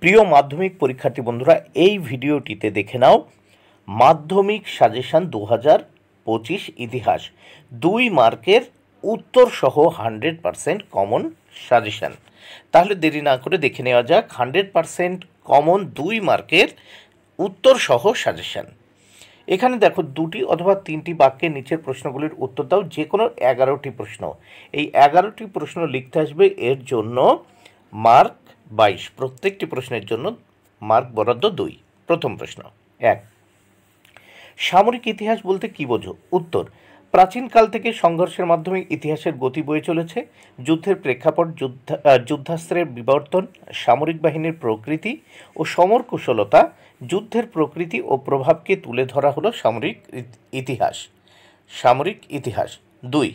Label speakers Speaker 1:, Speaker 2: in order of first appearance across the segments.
Speaker 1: প্রিয় মাধ্যমিক পরীক্ষার্থী বন্ধুরা, এই ভিডিওটিতে দেখে নাও মাধ্যমিক সাজেশন 2025 ইতিহাস 2 মার্কের উত্তর সহ 100% কমন সাজেশন। তাহলে দেরি না করে দেখে নেওয়া যাক 100% কমন 2 মার্কের উত্তর সহ সাজেশন। এখানে দেখো 2টি অথবা 3টি বাক্যের নিচের প্রশ্নগুলির উত্তর দাও, যে কোনো 11টি প্রশ্ন। এই 11টি প্রশ্ন লিখতে আসবে, এর জন্য মার্ক 22, প্রত্যেকটি প্রশ্নের জন্য মার্ক বরাদ্দ 2। প্রথম প্রশ্ন 1, সামরিক ইতিহাস বলতে কী বোঝো? উত্তর, প্রাচীনকাল থেকে সংঘর্ষের মাধ্যমে ইতিহাসের গতি বয়ে চলেছে। যুদ্ধের প্রেক্ষাপট, যুদ্ধাস্ত্রের বিবর্তন, সামরিক বাহিনীর প্রকৃতি ও সমর কুশলতা, যুদ্ধের প্রকৃতি ও প্রভাবকে তুলে ধরা হলো সামরিক ইতিহাস। সামরিক ইতিহাস। 2,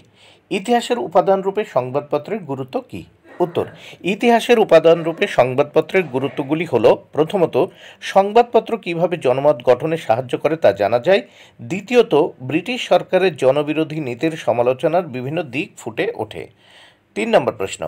Speaker 1: ইতিহাসের উপাদানরূপে সংবাদপত্রের গুরুত্ব কী? উত্তর, ইতিহাসের উপাদানরূপে সংবাদপত্রের গুরুত্বগুলি হল: প্রথমত, সংবাদপত্র কীভাবে জনমত গঠনে সাহায্য করে তা জানা যায়। দ্বিতীয়ত, ব্রিটিশ সরকারের জনবিরোধী নীতির সমালোচনার বিভিন্ন দিক ফুটে ওঠে। 3 নম্বর প্রশ্ন,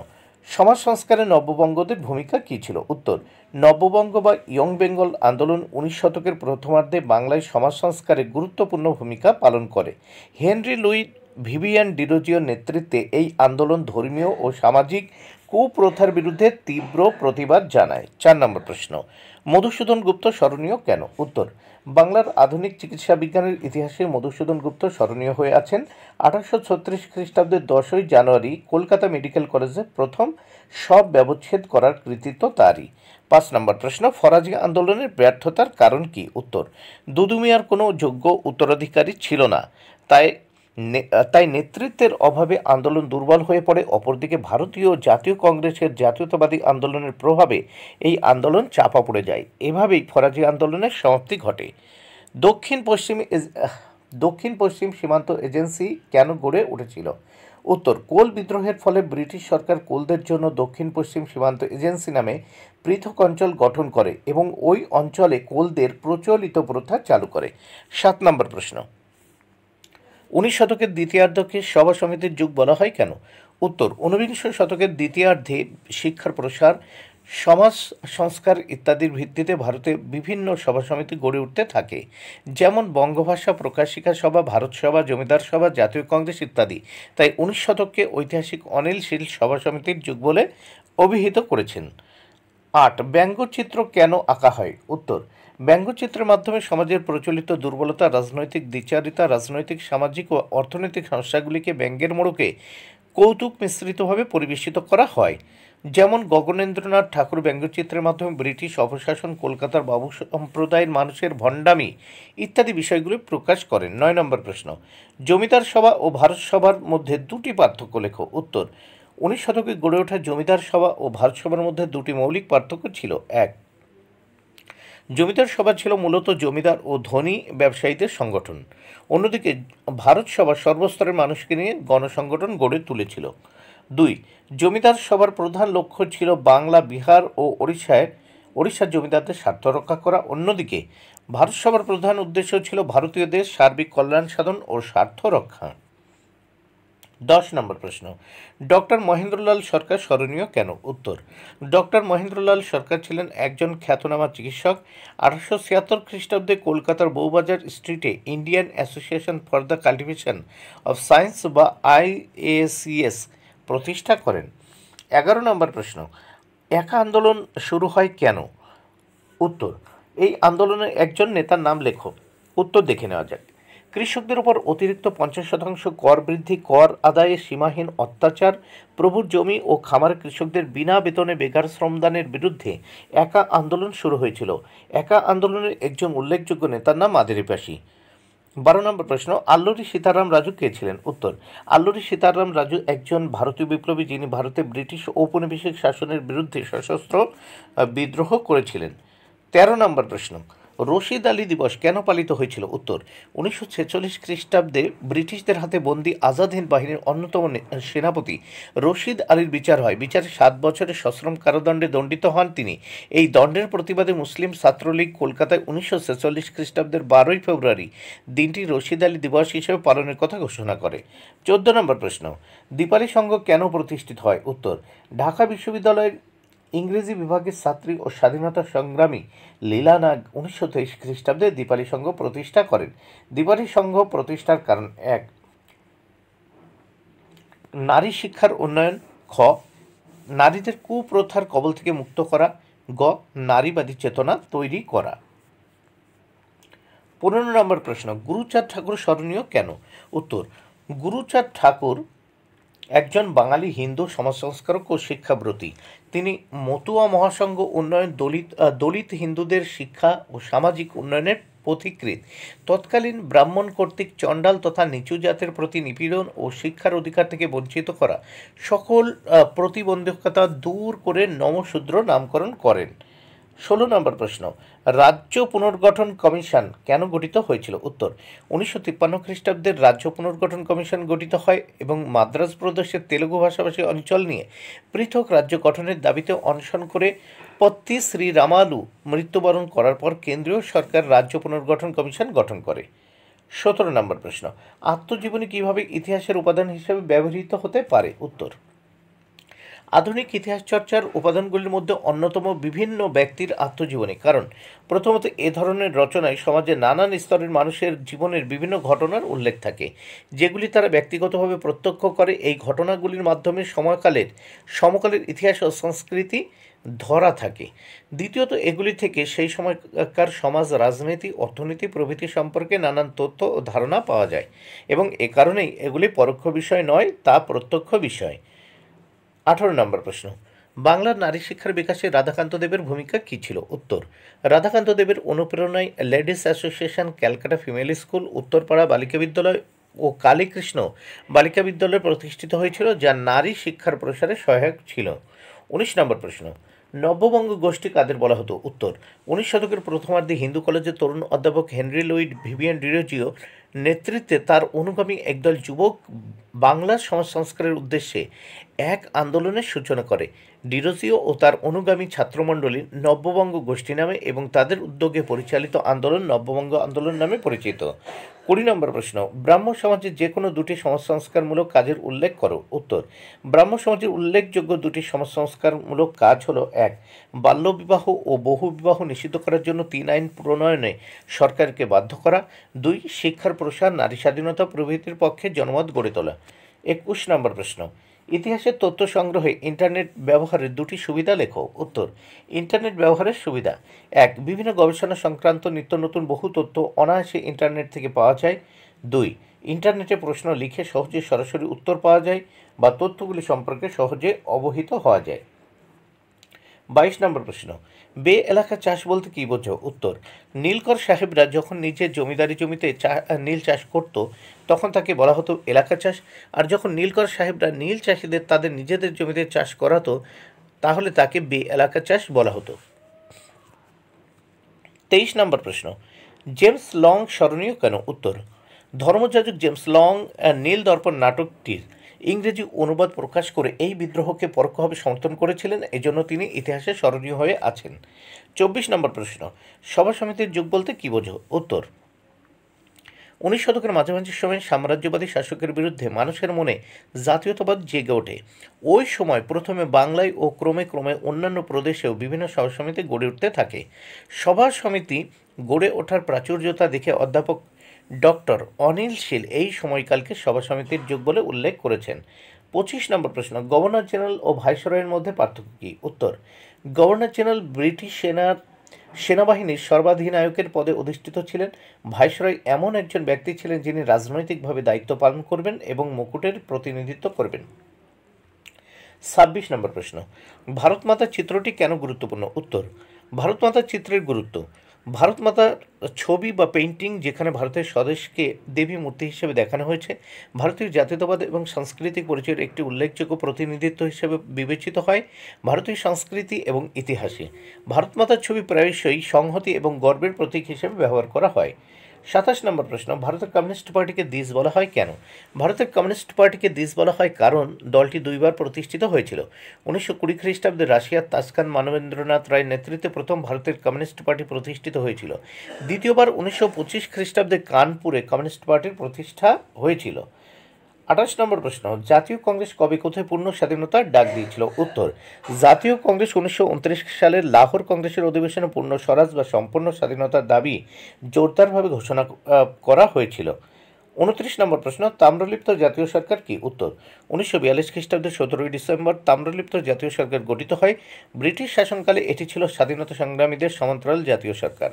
Speaker 1: সমাজ সংস্কারে নব্যবঙ্গদের ভূমিকা কী ছিল? উত্তর, নব্যবঙ্গ বা ইয়ং বেঙ্গল আন্দোলন 19 শতকের প্রথমার্ধে বাংলায় সমাজ সংস্কারে গুরুত্বপূর্ণ ভূমিকা পালন করে। হেনরি লুই ভিভিয়ান ডিরোজিওর নেতৃত্বে এই আন্দোলন ধর্মীয় ও সামাজিক কুপ্রথার বিরুদ্ধে তীব্র প্রতিবাদ জানায়। 4 নম্বর প্রশ্ন, মধুসূদন গুপ্ত স্মরণীয় কেন? উত্তর, বাংলার আধুনিক চিকিৎসা বিজ্ঞানের ইতিহাসে মধুসূদন গুপ্ত স্মরণীয় হয়ে আছেন। 1836 খ্রিস্টাব্দের 10ই জানুয়ারি কলকাতা মেডিকেল কলেজে প্রথম সব ব্যবচ্ছেদ করার কৃতিত্ব তারই। 5 নম্বর প্রশ্ন, ফরাজি আন্দোলনের ব্যর্থতার কারণ কি? উত্তর, দুদু মিয়ার কোনো যোগ্য উত্তরাধিকারী ছিল না, তাই নেতৃত্বের অভাবে আন্দোলন দুর্বল হয়ে পড়ে। অপরদিকে ভারতীয় জাতীয় কংগ্রেসের জাতীয়তাবাদী আন্দোলনের প্রভাবে এই আন্দোলন চাপা পড়ে যায়। এভাবেই ফরাজি আন্দোলনের সমাপ্তি ঘটে। দক্ষিণ পশ্চিম সীমান্ত এজেন্সি কেন গড়ে উঠেছিল? উত্তর, কোল বিদ্রোহের ফলে ব্রিটিশ সরকার কোলদের জন্য দক্ষিণ পশ্চিম সীমান্ত এজেন্সি নামে পৃথক অঞ্চল গঠন করে এবং ওই অঞ্চলে কোলদের প্রচলিত প্রথা চালু করে। 7 নম্বর প্রশ্ন, 19 শতকের দ্বিতীয়ার্ধকে সভা সমিতির যুগ বলা হয় কেন? উত্তর, 19বিংশ শতকের দ্বিতীয়ার্ধে শিক্ষার প্রসার, সমাজ সংস্কার ইত্যাদির ভিত্তিতে ভারতে বিভিন্ন সভা সমিতি গড়ে উঠতে থাকে, যেমন বঙ্গভাষা প্রকাশিকা সভা, ভারত সভা, জমিদার সভা, জাতীয় কংগ্রেস ইত্যাদি। তাই 19 শতককে ঐতিহাসিক অনিলশীল সভা সমিতির যুগ বলে অভিহিত করেছেন। 8, ব্যঙ্গচিত্র কেন আঁকা হয়? উত্তর, ব্যঙ্গচিত্রের মাধ্যমে সমাজের প্রচলিত দুর্বলতা, রাজনৈতিক দ্বিচারিতা, রাজনৈতিক, সামাজিক ও অর্থনৈতিক সমস্যাগুলিকে ব্যঙ্গের মোড়কে কৌতুক মিশ্রিতভাবে পরিবেশিত করা হয়। যেমন গগনেন্দ্রনাথ ঠাকুর ব্যঙ্গচিত্রের মাধ্যমে ব্রিটিশ অপশাসন, কলকাতার বাবু সম্প্রদায়ের মানুষের ভণ্ডামি ইত্যাদি বিষয়গুলি প্রকাশ করেন। 9 নম্বর প্রশ্ন, জমিদার সভা ও ভারত সভার মধ্যে 2টি পার্থক্য লেখো। উত্তর, 19 শতকে গড়ে ওঠা জমিদার সভা ও ভারত সভার মধ্যে 2টি মৌলিক পার্থক্য ছিল। 1, জমিদার সভা ছিল মূলত জমিদার ও ধনী ব্যবসায়ীদের সংগঠন। অন্যদিকে ভারত সভা সর্বস্তরের মানুষকে নিয়ে গণসংগঠন গড়ে তুলেছিল। 2, জমিদার সভার প্রধান লক্ষ্য ছিল বাংলা, বিহার ও ওড়িশার জমিদারদের স্বার্থ রক্ষা করা। অন্যদিকে ভারত সভার প্রধান উদ্দেশ্য ছিল ভারতীয়দের সার্বিক কল্যাণ সাধন ও স্বার্থ রক্ষা। 10 নম্বর প্রশ্ন, ডক্টর মহেন্দ্রলাল সরকার স্মরণীয় কেন? উত্তর, ডক্টর মহেন্দ্রলাল সরকার ছিলেন একজন খ্যাতনামা চিকিৎসক। 1876 খ্রিস্টাব্দে কলকাতার বউবাজার স্ট্রিটে Indian association for the cultivation of science বা IACS প্রতিষ্ঠা করেন। 11 নম্বর প্রশ্ন, একা আন্দোলন শুরু হয় কেন? উত্তর, এই আন্দোলনের একজন নেতার নাম লেখো। উত্তর দেখে নেওয়া যাক। কৃষকদের উপর অতিরিক্ত 50% কর বৃদ্ধি, কর আদায়ে সীমাহীন অত্যাচার, প্রভুর জমি ও খামারে কৃষকদের বিনা বেতনে বেকার শ্রমদানের বিরুদ্ধে একা আন্দোলন শুরু হয়েছিল। একা আন্দোলনের একজন উল্লেখযোগ্য নেতার নাম মাদারিপাসি। 12 নম্বর প্রশ্ন, আল্লুরি সীতারাম রাজু কে ছিলেন? উত্তর, আল্লুরি সীতারাম রাজু একজন ভারতীয় বিপ্লবী, যিনি ভারতে ব্রিটিশ ঔপনিবেশিক শাসনের বিরুদ্ধে সশস্ত্র বিদ্রোহ করেছিলেন। 13 নম্বর প্রশ্ন, রশিদ আলী দিবস কেন পালিত হয়েছিল? উত্তর, 1946 খ্রিস্টাব্দে ব্রিটিশদের হাতে বন্দী আজাদ হিন্দ বাহিনীর অন্যতম সেনাপতি রশিদ আলীর বিচার হয়। বিচারে 7 বছরের সশ্রম কারাদণ্ডে দণ্ডিত হন তিনি। এই দণ্ডের প্রতিবাদে মুসলিম ছাত্রলীগ কলকাতায় 1946 খ্রিস্টাব্দের 12ই ফেব্রুয়ারি দিনটি রশিদ আলী দিবস হিসেবে পালনের কথা ঘোষণা করে। 14 নম্বর প্রশ্ন, দীপালি সংঘ কেন প্রতিষ্ঠিত হয়? উত্তর, ঢাকা বিশ্ববিদ্যালয়ের ইংরেজি বিভাগের ছাত্রী ও স্বাধীনতা সংগ্রামী লীলা নাগ 1923 খ্রিস্টাব্দে দীপালি সংঘ প্রতিষ্ঠা করেন। দীপালি সংঘ প্রতিষ্ঠার কারণ: 1. নারী শিক্ষার উন্নয়ন। খ. নারীদের কুপ্রথার কবল থেকে মুক্ত করা। গ. নারীবাদী চেতনা তৈরি করা। 15 নম্বর প্রশ্ন, গুরুচাঁদ ঠাকুর স্মরণীয় কেন? উত্তর: গুরুচাঁদ ঠাকুর একজন বাঙালি হিন্দু সমাজ সংস্কারক ও শিক্ষাব্রতী। তিনি মতুয়া মহাসংঘ উন্নয়ন, দলিত হিন্দুদের শিক্ষা ও সামাজিক উন্নয়নের পথিকৃৎ। তৎকালীন ব্রাহ্মণ কর্তৃক চণ্ডাল তথা নিচু জাতের প্রতি নিপীড়ন ও শিক্ষার অধিকার থেকে বঞ্চিত করা সকল প্রতিবন্ধকতা দূর করে নমশূদ্র নামকরণ করেন। 16 নম্বর প্রশ্ন, রাজ্য পুনর্গঠন কমিশন কেন গঠিত হয়েছিল? উত্তর: 1953 খ্রিস্টাব্দের রাজ্য পুনর্গঠন কমিশন গঠিত হয় এবং মাদ্রাজ প্রদেশের তেলুগু ভাষাভাষী অঞ্চল নিয়ে পৃথক রাজ্য গঠনের দাবিতে অনশন করে পত্তি শ্রী রামালু মৃত্যুবরণ করার পর কেন্দ্রীয় সরকার রাজ্য পুনর্গঠন কমিশন গঠন করে। 17 নম্বর প্রশ্ন, আত্মজীবনী কিভাবে ইতিহাসের উপাদান হিসেবে ব্যবহৃত হতে পারে? উত্তর: আধুনিক ইতিহাস চর্চার উপাদানগুলির মধ্যে অন্যতম বিভিন্ন ব্যক্তির আত্মজীবনী। কারণ প্রথমত এ ধরনের রচনায় সমাজে নানান স্তরের মানুষের জীবনের বিভিন্ন ঘটনার উল্লেখ থাকে, যেগুলি তারা ব্যক্তিগতভাবে প্রত্যক্ষ করে। এই ঘটনাগুলির মাধ্যমে সমকালের ইতিহাস ও সংস্কৃতি ধরা থাকে। দ্বিতীয়ত এগুলি থেকে সেই সময়কার সমাজ, রাজনীতি, অর্থনীতি প্রভৃতি সম্পর্কে নানান তথ্য ও ধারণা পাওয়া যায় এবং এ কারণেই এগুলি পরোক্ষ বিষয় নয়, তা প্রত্যক্ষ বিষয়। 18 নম্বর প্রশ্ন, বাংলার নারী শিক্ষার বিকাশে রাধাকান্ত দেবের ভূমিকা কী ছিল? উত্তর: রাধাকান্ত দেবের অনুপ্রেরণায় ladies association, Calcutta female school, Uttarpara বালিকা বিদ্যালয় ও কালীকৃষ্ণ বালিকা বিদ্যালয় প্রতিষ্ঠিত হয়েছিল, যা নারী শিক্ষার প্রসারে সহায়ক ছিল। 19 নম্বর প্রশ্ন, নব্যবঙ্গ গোষ্ঠী কাদের বলা হতো? উত্তর: 19 শতকের প্রথমার্ধে হিন্দু কলেজের তরুণ অধ্যাপক হেনরি লুইড ভিভিয়ান ডিরোজিও নেতৃত্বে তার অনুগামী একদল যুবক বাংলার সমাজ সংস্কারের উদ্দেশ্যে এক আন্দোলনের সূচনা করে। ডিরোজিও ও তার অনুগামী ছাত্রমণ্ডলী নব্যবঙ্গ গোষ্ঠী নামে এবং তাদের উদ্যোগে পরিচালিত আন্দোলন নব্যবঙ্গ আন্দোলন নামে পরিচিত। 20 নম্বর প্রশ্ন, ব্রাহ্ম সমাজের যে কোনো দুটি সমাজ সংস্কারমূলক কাজের উল্লেখ করো। উত্তর: ব্রাহ্ম সমাজের উল্লেখযোগ্য দুটি সমাজ সংস্কারমূলক কাজ হল: 1. বাল্যবিবাহ ও বহুবিবাহ নিষিদ্ধ করার জন্য 3 আইন প্রণয়নে সরকারকে বাধ্য করা। 2. শিক্ষার প্রসার, নারী স্বাধীনতা প্রভৃতির পক্ষে জনমত গড়ে তোলা। 21 নম্বর প্রশ্ন, ইতিহাসের তথ্য সংগ্রহে ইন্টারনেট ব্যবহারের দুটি সুবিধা লেখো। উত্তর: ইন্টারনেট ব্যবহারের সুবিধা: 1. বিভিন্ন গবেষণা সংক্রান্ত নিত্য নতুন বহু তথ্য অনায়াসে ইন্টারনেট থেকে পাওয়া যায়। 2. ইন্টারনেটে প্রশ্ন লিখে সহজে সরাসরি উত্তর পাওয়া যায় বা তথ্যগুলি সম্পর্কে সহজে অবহিত হওয়া যায়। 22 নম্বর প্রশ্ন, বে এলাকা চাষ বলতে কী বোঝো? উত্তর: নীলকর সাহেবরা যখন নিজের জমিদারি জমিতে নীল চাষ করত তখন তাকে বলা হতো এলাকা চাষ, আর যখন নীলকর সাহেবরা নীল চাষিদের তাদের নিজেদের জমিতে চাষ করাতো তাহলে তাকে বে এলাকা চাষ বলা হতো। 23 নম্বর প্রশ্ন, জেমস লং স্মরণীয় কেন? উত্তর: ধর্মযাজক জেমস লং নীল দর্পণ নাটকটির ইংরেজি অনুবাদ প্রকাশ করে এই বিদ্রোহকে পরোক্ষভাবে সমর্থন করেছিলেন, এজন্য তিনি ইতিহাসে স্মরণীয় হয়ে আছেন। 24 নম্বর প্রশ্ন, সভা সমিতির যুগ বলতে কী বোঝো? উত্তর: 19 শতকের মাঝামাঝি সময়ে সাম্রাজ্যবাদী শাসকের বিরুদ্ধে মানুষের মনে জাতীয়তাবাদ জেগে ওঠে। ওই সময় প্রথমে বাংলায় ও ক্রমে ক্রমে অন্যান্য প্রদেশেও বিভিন্ন সভা সমিতি গড়ে উঠতে থাকে। সভা সমিতি গড়ে ওঠার প্রাচুর্যতা দেখে অধ্যাপক ডক্টর অনিল শীল এই সময়কালকে সভা সমিতির যুগ বলে উল্লেখ করেছেন। 25 নম্বর প্রশ্ন, গভর্নর জেনারেল ও ভাইসরয়ের মধ্যে পার্থক্য কী? উত্তর: গভর্নর জেনারেল ব্রিটিশ সেনাবাহিনীর সর্বাধিনায়কের পদে অধিষ্ঠিত ছিলেন। ভাইসরয় এমন একজন ব্যক্তি ছিলেন যিনি রাজনৈতিকভাবে দায়িত্ব পালন করবেন এবং মুকুটের প্রতিনিধিত্ব করবেন। 26 নম্বর প্রশ্ন, ভারতমাতার চিত্রটি কেন গুরুত্বপূর্ণ? উত্তর: ভারতমাতার চিত্রের গুরুত্ব: ভারতমাতার ছবি বা পেইন্টিং, যেখানে ভারতের স্বদেশকে দেবী মূর্তি হিসেবে দেখানো হয়েছে, ভারতীয় জাতীয়তাবাদ এবং সাংস্কৃতিক পরিচয়ের একটি উল্লেখযোগ্য প্রতিনিধিত্ব হিসেবে বিবেচিত হয়। ভারতীয় সংস্কৃতি এবং ইতিহাসে ভারতমাতার ছবি প্রায়শই সংহতি এবং গর্বের প্রতীক হিসেবে ব্যবহার করা হয়। 27 নম্বর প্রশ্ন, ভারতের কমিউনিস্ট পার্টিকে দেশ বলা হয় কেন? ভারতের কমিউনিস্ট পার্টিকে দেশ বলা হয় কারণ দলটি দুইবার প্রতিষ্ঠিত হয়েছিল। 1920 খ্রিস্টাব্দে রাশিয়ার তাসকান মানবেন্দ্রনাথ রায়ের নেতৃত্বে প্রথম ভারতের কমিউনিস্ট পার্টি প্রতিষ্ঠিত হয়েছিল। দ্বিতীয়বার 1925 খ্রিস্টাব্দে কানপুরে কমিউনিস্ট পার্টির প্রতিষ্ঠা হয়েছিল। 28 নম্বর প্রশ্ন, জাতীয় কংগ্রেস কবে কোথায় পূর্ণ স্বাধীনতার ডাক দিয়েছিল? উত্তর, জাতীয় কংগ্রেস 1929 সালের লাহোর কংগ্রেসের অধিবেশনে পূর্ণ স্বরাজ বা সম্পূর্ণ স্বাধীনতার দাবি জোরদারভাবে ঘোষণা করা হয়েছিল। 29 নম্বর প্রশ্ন, তাম্রলিপ্ত জাতীয় সরকার কি? উত্তর, 1942 খ্রিস্টাব্দের 17 ডিসেম্বর তাম্রলিপ্ত জাতীয় সরকার গঠিত হয়। ব্রিটিশ শাসনকালে এটি ছিল স্বাধীনতা সংগ্রামীদের সমান্তরাল জাতীয় সরকার।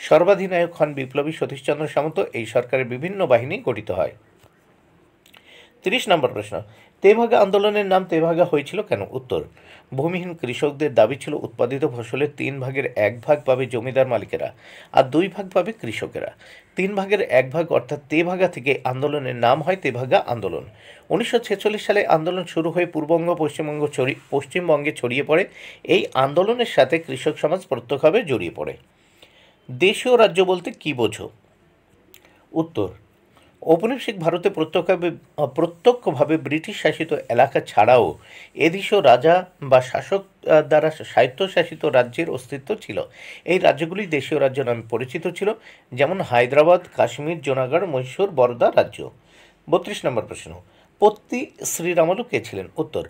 Speaker 1: সর্বাধিনায়ক হন বিপ্লবী সতীশচন্দ্র সামন্ত। এই সরকারের বিভিন্ন বাহিনী গঠিত হয়। 30 নম্বর প্রশ্ন, তেভাগা আন্দোলনের নাম তেভাগা হয়েছিল কেন? উত্তর, ভূমিহীন কৃষকদের দাবি ছিল উৎপাদিত ফসলের 3 ভাগের 1 ভাগ পাবে জমিদার মালিকেরা আর 2 ভাগ পাবে কৃষকেরা। 3 ভাগের 1 ভাগ অর্থাৎ তেভাগা থেকে আন্দোলনের নাম হয় তেভাগা আন্দোলন। 1946 সালে আন্দোলন শুরু হয়ে পূর্ববঙ্গ পশ্চিমবঙ্গে ছড়িয়ে পড়ে। এই আন্দোলনের সাথে কৃষক সমাজ প্রত্যক্ষভাবে জড়িয়ে পড়ে। দেশীয় রাজ্য বলতে কি বোঝো? উত্তর, ঔপনিবেশিক ভারতে প্রত্যক্ষভাবে ব্রিটিশ শাসিত এলাকা ছাড়াও এদেশীয় রাজা বা শাসক দ্বারা স্বায়ত্তশাসিত রাজ্যের অস্তিত্ব ছিল। এই রাজ্যগুলি দেশীয় রাজ্য নামে পরিচিত ছিল, যেমন হায়দ্রাবাদ, কাশ্মীর, জুনাগড়, মহীশূর, বরোদা রাজ্য। 32 নম্বর প্রশ্ন, পত্তি শ্রীরামলু কে ছিলেন? উত্তর,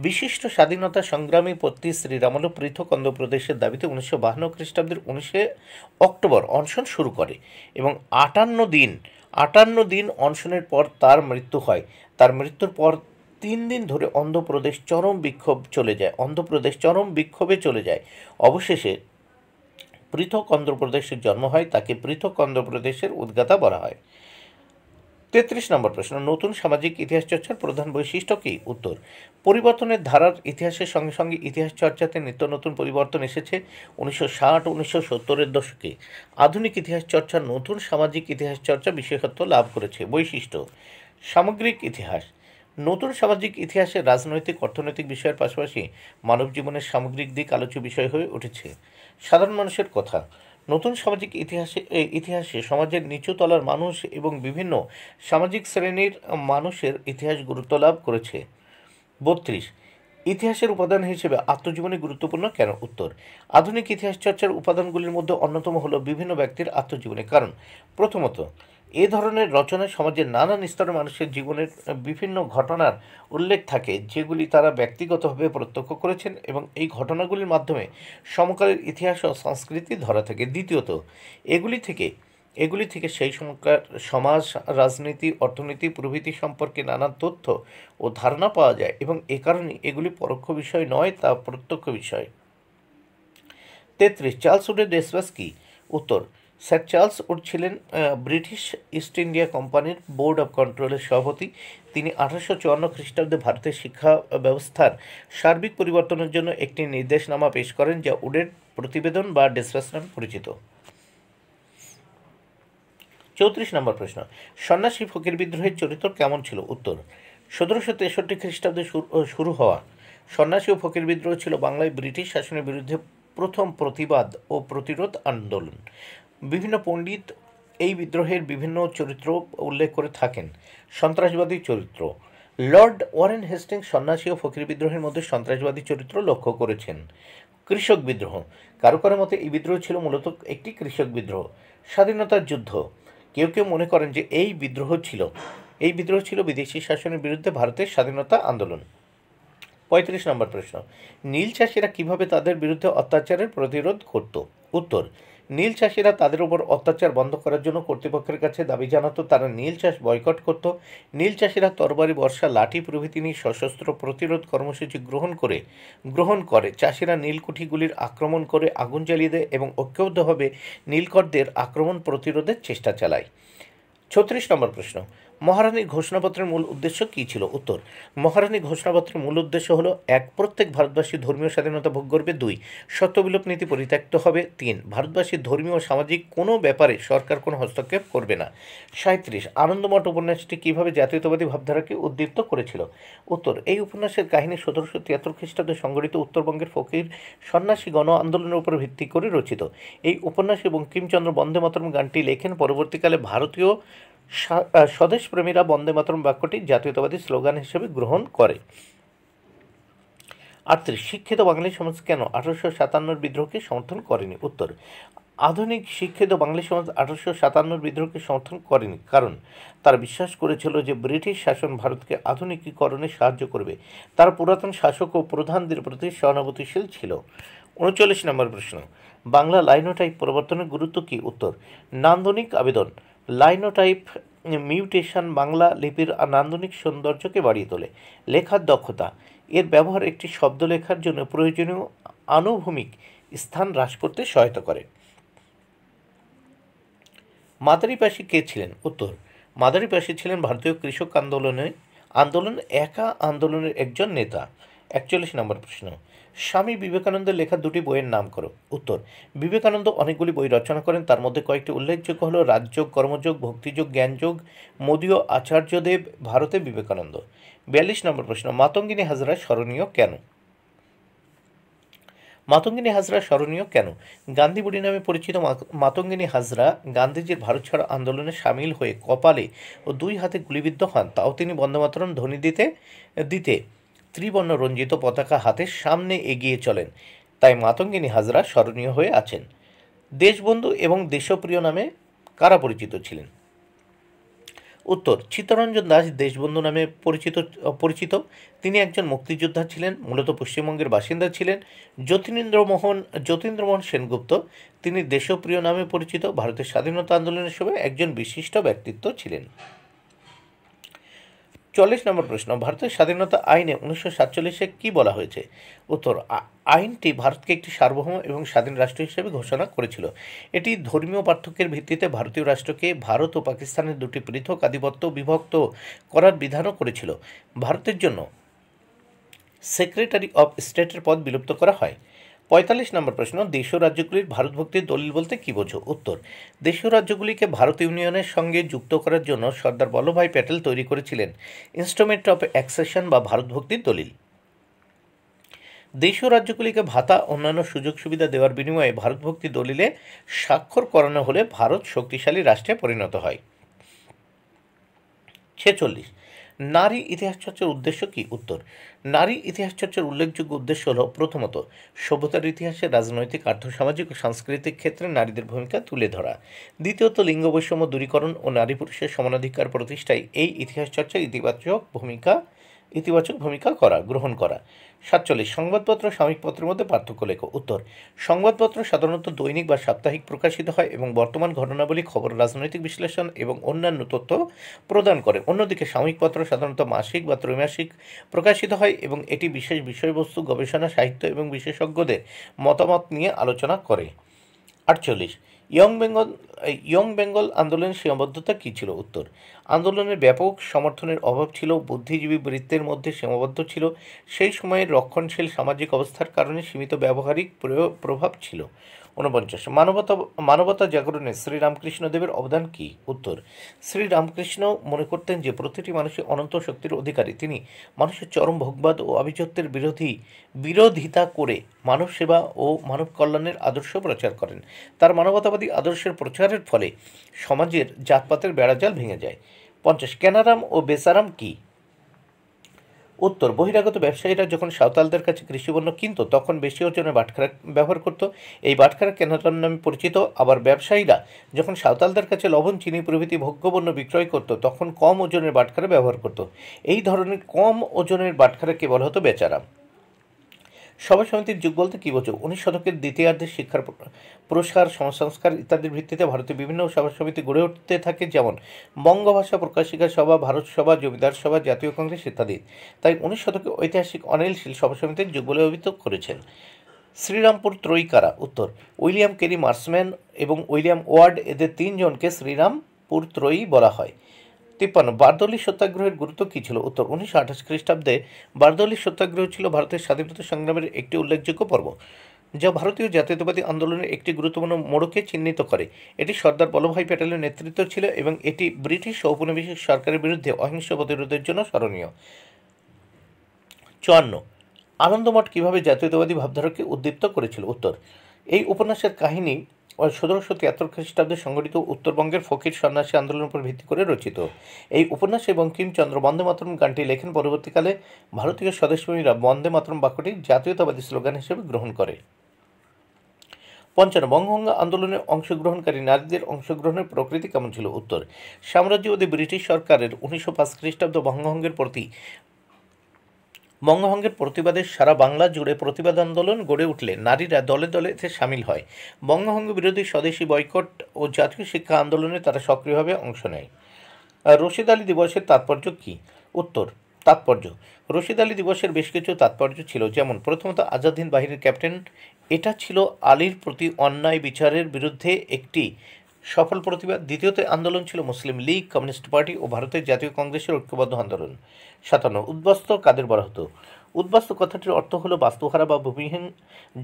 Speaker 1: বিশিষ্ট স্বাধীনতা সংগ্রামী পত্তি শ্রীরামলু পৃথক অন্ধ্রপ্রদেশের দাবিতে 1952 খ্রিস্টাব্দের 19 অক্টোবর অনশন শুরু করে এবং 58 দিন অনশনের পর তার মৃত্যু হয়। তার মৃত্যুর পর 3 দিন ধরে অন্ধ্রপ্রদেশ চরম বিক্ষোভে চলে যায়। অবশেষে পৃথক অন্ধ্রপ্রদেশের জন্ম হয়। তাকে পৃথক অন্ধ্রপ্রদেশের উদ্গাতা বলা হয়। 33 নম্বর প্রশ্ন, নতুন সামাজিক ইতিহাস চর্চার প্রধান বৈশিষ্ট্য কী? উত্তর, পরিবর্তনের ধারার ইতিহাসের সঙ্গে সঙ্গে ইতিহাস চর্চাতে নিত্য নতুন পরিবর্তন এসেছে। 1960-1970-এর দশকে আধুনিক ইতিহাস চর্চা নতুন সামাজিক ইতিহাস চর্চা বিশেষত্ব লাভ করেছে। বৈশিষ্ট্য, সামগ্রিক ইতিহাস, নতুন সামাজিক ইতিহাসে রাজনৈতিক অর্থনৈতিক বিষয়ের পাশাপাশি মানব জীবনের সামগ্রিক দিক আলোচ্য বিষয় হয়ে উঠেছে। সাধারণ মানুষের কথা, নতুন সামাজিক ইতিহাসে সমাজের নিচু তলার মানুষ এবং বিভিন্ন সামাজিক শ্রেণীর মানুষের ইতিহাস গুরুত্ব লাভ করেছে। 32, ইতিহাসের উপাদান হিসেবে আত্মজীবনী গুরুত্বপূর্ণ কেন? উত্তর, আধুনিক ইতিহাস চর্চার উপাদানগুলির মধ্যে অন্যতম হল বিভিন্ন ব্যক্তির আত্মজীবনী। কারণ প্রথমত, এ ধরনের রচনায় সমাজের নানান স্তরের মানুষের জীবনের বিভিন্ন ঘটনার উল্লেখ থাকে, যেগুলি তারা ব্যক্তিগতভাবে প্রত্যক্ষ করেছেন এবং এই ঘটনাগুলির মাধ্যমে সমকালের ইতিহাস ও সংস্কৃতি ধরা থাকে। দ্বিতীয়ত, এগুলি থেকে সেই সময়কার সমাজ, রাজনীতি, অর্থনীতি প্রভৃতি সম্পর্কে নানান তথ্য ও ধারণা পাওয়া যায় এবং এ কারণে এগুলি পরোক্ষ বিষয় নয়, তা প্রত্যক্ষ বিষয়। 33, চার্লস উডের দেশবাস কি? উত্তর, স্যার চার্লস উড ছিলেন ব্রিটিশ ইস্ট ইন্ডিয়া কোম্পানির বোর্ড অব কন্ট্রোলের সভাপতি। তিনি 1854 খ্রিস্টাব্দে ভারতের শিক্ষা ব্যবস্থার সার্বিক পরিবর্তনের জন্য একটি নির্দেশনামা পেশ করেন, যা উডের প্রতিবেদন বা ডেসবাস নামে পরিচিত। 34 নম্বর প্রশ্ন, সন্ন্যাসী ফকির বিদ্রোহের চরিত্র কেমন ছিল? উত্তর, 1763 খ্রিস্টাব্দে শুরু হওয়া সন্ন্যাসী ও ফকির বিদ্রোহ ছিল বাংলায় ব্রিটিশ শাসনের বিরুদ্ধে প্রথম প্রতিবাদ ও প্রতিরোধ আন্দোলন। বিভিন্ন পণ্ডিত এই বিদ্রোহের বিভিন্ন চরিত্র উল্লেখ করে থাকেন। সন্ত্রাসবাদী চরিত্র, লর্ড ওয়ারেন হেস্টিংস সন্ন্যাসী ও ফকির বিদ্রোহের মধ্যে সন্ত্রাসবাদী চরিত্র লক্ষ্য করেছেন। কৃষক বিদ্রোহ, কারো কারো মতে এই বিদ্রোহ ছিল মূলত একটি কৃষক বিদ্রোহ। স্বাধীনতার যুদ্ধ, কেউ কেউ মনে করেন যে এই বিদ্রোহ ছিল বিদেশি শাসনের বিরুদ্ধে ভারতের স্বাধীনতা আন্দোলন। 35 নম্বর প্রশ্ন, নীল চাষিরা কিভাবে তাদের বিরুদ্ধে অত্যাচারের প্রতিরোধ করত? উত্তর, নীল চাষিরা তাদের উপর অত্যাচার বন্ধ করার জন্য কর্তৃপক্ষের কাছে দাবি জানাতো। তারা নীল চাষ বয়কট করত। নীল চাষিরা তরবারি, বর্ষা, লাঠি প্রভৃতি নিয়ে সশস্ত্র প্রতিরোধ কর্মসূচি গ্রহণ করে। চাষিরা নীলকুঠিগুলির আক্রমণ করে আগুন জ্বালিয়ে দেয় এবং ঐক্যবদ্ধভাবে নীলকরদের আক্রমণ প্রতিরোধের চেষ্টা চালায়। 36 নম্বর প্রশ্ন, মহারানীর ঘোষণাপত্রের মূল উদ্দেশ্য কী ছিল? উত্তর, মহারানী ঘোষণাপত্রের মূল উদ্দেশ্য হল 1, প্রত্যেক ভারতবাসী ধর্মীয় স্বাধীনতা ভোগ করবে। 2, সত্যবিলোপ নীতি পরিত্যক্ত হবে। 3, ভারতবাসীর ধর্মীয় ও সামাজিক কোনো ব্যাপারে সরকার কোনো হস্তক্ষেপ করবে না। 37, আনন্দমঠ উপন্যাসটি কীভাবে জাতীয়তাবাদী ভাবধারাকে উদ্দীপ্ত করেছিল? উত্তর, এই উপন্যাসের কাহিনী 1773 খ্রিস্টাব্দে সংঘটিত উত্তরবঙ্গের ফকির সন্ন্যাসী গণ আন্দোলনের উপর ভিত্তি করে রচিত। এই উপন্যাসে বঙ্কিমচন্দ্র বন্দে মাতরম গানটি লেখেন। পরবর্তীকালে ভারতীয় স্বদেশপ্রেমীরা বন্দে মাতরম বাক্যটি জাতীয়তাবাদী স্লোগান হিসেবে গ্রহণ করে। 38, শিক্ষিত বাঙালি সমাজ কেন 1857 বিদ্রোহকে সমর্থন করেনি? উত্তর, আধুনিক শিক্ষিত বাঙালি সমাজ 1857 বিদ্রোহকে সমর্থন করেনি, কারণ তারা বিশ্বাস করেছিল যে ব্রিটিশ শাসন ভারতকে আধুনিকীকরণে সাহায্য করবে। তারা পুরাতন শাসক ও প্রধানদের প্রতি সহানুভূতিশীল ছিল। 39 নম্বর প্রশ্ন, বাংলা লাইনোটাইপ পরিবর্তনের গুরুত্ব কী? উত্তর, নান্দনিক আবেদন। লাইনোটাইপ মিউটেশন বাংলা লিপির নান্দনিক সৌন্দর্যকে বাড়িয়ে তোলে। লেখার দক্ষতা, এর ব্যবহার একটি শব্দ লেখার জন্য প্রয়োজনীয় আনুভূমিক স্থান হ্রাস করতে সহায়তা করে। মাদারিপাশি কে ছিলেন? উত্তর, মাদারিপাশি ছিলেন ভারতীয় কৃষক আন্দোলনের একজন নেতা। 41 নম্বর প্রশ্ন, স্বামী বিবেকানন্দের লেখা দুটি বইয়ের নাম করো। উত্তর, বিবেকানন্দ অনেকগুলি বই রচনা করেন, তার মধ্যে কয়েকটি উল্লেখযোগ্য হল রাজযোগ, কর্মযোগ, ভক্তিযোগ, জ্ঞানযোগ, মদীয় আচার্যদেব, ভারতে বিবেকানন্দ। 42 নম্বর প্রশ্ন, মাতঙ্গিনী হাজরা স্মরণীয় কেন? মাতঙ্গিনী হাজরা স্মরণীয় কেন? গান্ধী বুড়ি নামে পরিচিত মাতঙ্গিনী হাজরা গান্ধীজির ভারত ছাড়ো আন্দোলনে সামিল হয়ে কপালে ও দুই হাতে গুলিবিদ্ধ হন, তাও তিনি বন্দে মাতরম ধ্বনি দিতে দিতে ত্রিবর্ণ রঞ্জিত পতাকা হাতের সামনে এগিয়ে চলেন, তাই মাতঙ্গিনী হাজরা স্মরণীয় হয়ে আছেন। দেশবন্ধু এবং দেশপ্রিয় নামে কারা পরিচিত ছিলেন? উত্তর, চিত্তরঞ্জন দাস দেশবন্ধু নামে পরিচিত। তিনি একজন মুক্তিযোদ্ধা ছিলেন, মূলত পশ্চিমবঙ্গের বাসিন্দা ছিলেন। যতীন্দ্রমোহন সেনগুপ্ত, তিনি দেশপ্রিয় নামে পরিচিত, ভারতের স্বাধীনতা আন্দোলনের সময় একজন বিশিষ্ট ব্যক্তিত্ব ছিলেন। 40 নম্বর প্রশ্ন, ভারতের স্বাধীনতা আইনে 1947-এ কী বলা হয়েছে? উত্তর, আইনটি ভারতকে একটি সার্বভৌম এবং স্বাধীন রাষ্ট্র হিসেবে ঘোষণা করেছিল। এটি ধর্মীয় পার্থক্যের ভিত্তিতে ভারতীয় রাষ্ট্রকে ভারত ও পাকিস্তানের দুটি পৃথক আধিপত্য বিভক্ত করার বিধানও করেছিল। ভারতের জন্য সেক্রেটারি অব স্টেটের পদ বিলুপ্ত করা হয়। 45 নম্বর প্রশ্ন, দেশীয় রাজ্যগুলির ভারতভক্তির দলিল বলতে কী বোঝো? উত্তর, দেশীয় রাজ্যগুলিকে ভারত ইউনিয়নের সঙ্গে যুক্ত করার জন্য সর্দার বল্লভভাই প্যাটেল তৈরি করেছিলেন ইনস্ট্রুমেন্ট অফ অ্যাকসেশন বা ভারতভক্তির দলিল। দেশীয় রাজ্যগুলিকে ভাতা অন্যান্য সুযোগ সুবিধা দেওয়ার বিনিময়ে ভারতভক্তি দলিলে স্বাক্ষর করানো হলে ভারত শক্তিশালী রাষ্ট্রে পরিণত হয়। 46, নারী ইতিহাস চর্চার উদ্দেশ্য কী? উত্তর, নারী ইতিহাস চর্চার উল্লেখযোগ্য উদ্দেশ্য হল প্রথমত সভ্যতার ইতিহাসে রাজনৈতিক, আর্থসামাজিক ও সাংস্কৃতিক ক্ষেত্রে নারীদের ভূমিকা তুলে ধরা। দ্বিতীয়ত লিঙ্গ বৈষম্য দূরীকরণ ও নারী পুরুষের সমানাধিকার প্রতিষ্ঠায় এই ইতিহাস চর্চায় ইতিবাচক ভূমিকা গ্রহণ করা। 47, সংবাদপত্র সাময়িক পত্রের মধ্যে পার্থক্য লেখো। উত্তর, সংবাদপত্র সাধারণত দৈনিক বা সাপ্তাহিক প্রকাশিত হয় এবং বর্তমান ঘটনাবলী, খবর, রাজনৈতিক বিশ্লেষণ এবং অন্যান্য তথ্য প্রদান করে। অন্যদিকে সাময়িক পত্র সাধারণত মাসিক বা ত্রৈমাসিক প্রকাশিত হয় এবং এটি বিশেষ বিষয়বস্তু, গবেষণা, সাহিত্য এবং বিশেষজ্ঞদের মতামত নিয়ে আলোচনা করে। 48, ইয়ং বেঙ্গল আন্দোলনের সীমাবদ্ধতা কী ছিল? উত্তর, আন্দোলনের ব্যাপক সমর্থনের অভাব ছিল, বুদ্ধিজীবী বৃত্তের মধ্যে সীমাবদ্ধ ছিল, সেই সময়ের রক্ষণশীল সামাজিক অবস্থার কারণে সীমিত ব্যবহারিক প্রভাব ছিল। 49, মানবতা জাগরণে শ্রীরামকৃষ্ণদেবের অবদান কী? উত্তর, শ্রীরামকৃষ্ণ মনে করতেন যে প্রতিটি মানুষই অনন্ত শক্তির অধিকারী। তিনি মানুষের চরম ভোগবাদ ও আভিজাত্যের বিরোধিতা করে মানব সেবা ও মানব কল্যাণের আদর্শ প্রচার করেন। তার মানবতাবাদী আদর্শের প্রচারের ফলে সমাজের জাতপাতের বেড়াজাল ভেঙে যায়। 50, কেনারাম ও বেচারাম কী? উত্তর, বহিরাগত ব্যবসায়ীরা যখন সাঁওতালদের কাছে কৃষিপণ্য কিনত তখন বেশি ওজনের বাটখারা ব্যবহার করত। এই বাটখারা কেনারাম নামে পরিচিত। আবার ব্যবসায়ীরা যখন সাঁওতালদের কাছে লবণ, চিনি প্রভৃতি ভোগ্যপণ্য বিক্রয় করত তখন কম ওজনের বাটখারা ব্যবহার করত। এই ধরনের কম ওজনের বাটখারাকে বলা হতো বেচারাম। সভা সমিতির যুগ বলতে কী বোঝো? 19 শতকের দ্বিতীয়ার্ধে শিক্ষার প্রসার, সংস্কার ইত্যাদির ভিত্তিতে ভারতে বিভিন্ন সভা সমিতি গড়ে উঠতে থাকে, যেমন বঙ্গভাষা প্রকাশিকা সভা, ভারত সভা, জমিদার সভা, জাতীয় কংগ্রেস ইত্যাদি। তাই 19 শতকে ঐতিহাসিক অনিলশীল সভা সমিতির যুগ বলে অভিহিত করেছেন। শ্রীরামপুর ত্রয়ী কারা? উত্তর, উইলিয়াম কেরি মার্সম্যান এবং উইলিয়াম ওয়ার্ড, এদের তিনজনকে শ্রীরামপুর ত্রয়ী বলা হয়। 53, বারদৌলি সত্যাগ্রহের গুরুত্ব কী ছিল? উত্তর, 1928 খ্রিস্টাব্দে বারদৌলি সত্যাগ্রহ ছিল ভারতের স্বাধীনতা সংগ্রামের একটি উল্লেখযোগ্য পর্ব, যা ভারতীয় জাতীয়তাবাদী আন্দোলনের একটি গুরুত্বপূর্ণ মোড়কে চিহ্নিত করে। এটি সর্দার বল্লভভাই প্যাটেলের নেতৃত্ব ছিল এবং এটি ব্রিটিশ ঔপনিবেশিক সরকারের বিরুদ্ধে অহিংস প্রতিরোধের জন্য স্মরণীয়। 54, আনন্দমঠ কীভাবে জাতীয়তাবাদী ভাবধারাকে উদ্দীপ্ত করেছিল? উত্তর, এই উপন্যাসের কাহিনী 1773 খ্রিস্টাব্দে সংঘটিত উত্তরবঙ্গের ফকির সন্ন্যাসী আন্দোলনের উপর ভিত্তি করে রচিত। এই উপন্যাসে বঙ্কিমচন্দ্র বন্দে মাতরম গানটি লেখেন। পরবর্তীকালে ভারতীয় স্বদেশপ্রেমীরা বন্দে মাতরম বাক্যটি জাতীয়তাবাদী স্লোগান হিসেবে গ্রহণ করে। 55 বঙ্গভঙ্গ আন্দোলনে অংশগ্রহণকারী নারীদের অংশগ্রহণের প্রকৃতি কেমন ছিল? উত্তর, সাম্রাজ্যবাদী ব্রিটিশ সরকারের 1905 খ্রিস্টাব্দ বঙ্গভঙ্গের প্রতিবাদে সারা বাংলা জুড়ে প্রতিবাদ আন্দোলন গড়ে উঠলে নারীরা দলে দলে এতে সামিল হয়। বঙ্গভঙ্গ বিরোধী স্বদেশী বয়কট ও জাতীয় শিক্ষা আন্দোলনে তারা সক্রিয়ভাবে অংশ নেয়। রশিদ আলী দিবসের তাৎপর্য কী? উত্তর, তাৎপর্য, রশিদ আলী দিবসের বেশ কিছু তাৎপর্য ছিল, যেমন প্রথমত আজাদ হিন্দ বাহিনীর ক্যাপ্টেন, এটা ছিল আলীর প্রতি অন্যায় বিচারের বিরুদ্ধে একটি সফল প্রতিবাদ। দ্বিতীয়ত আন্দোলন ছিল মুসলিম লীগ, কমিউনিস্ট পার্টি ও ভারতের জাতীয় কংগ্রেসের ঐক্যবদ্ধ আন্দোলন। 57 উদ্বাস্তু কাদের বলা হতো? উদ্বাস্তু কথাটির অর্থ হলো বাস্তুহারা বা ভূমিহীন,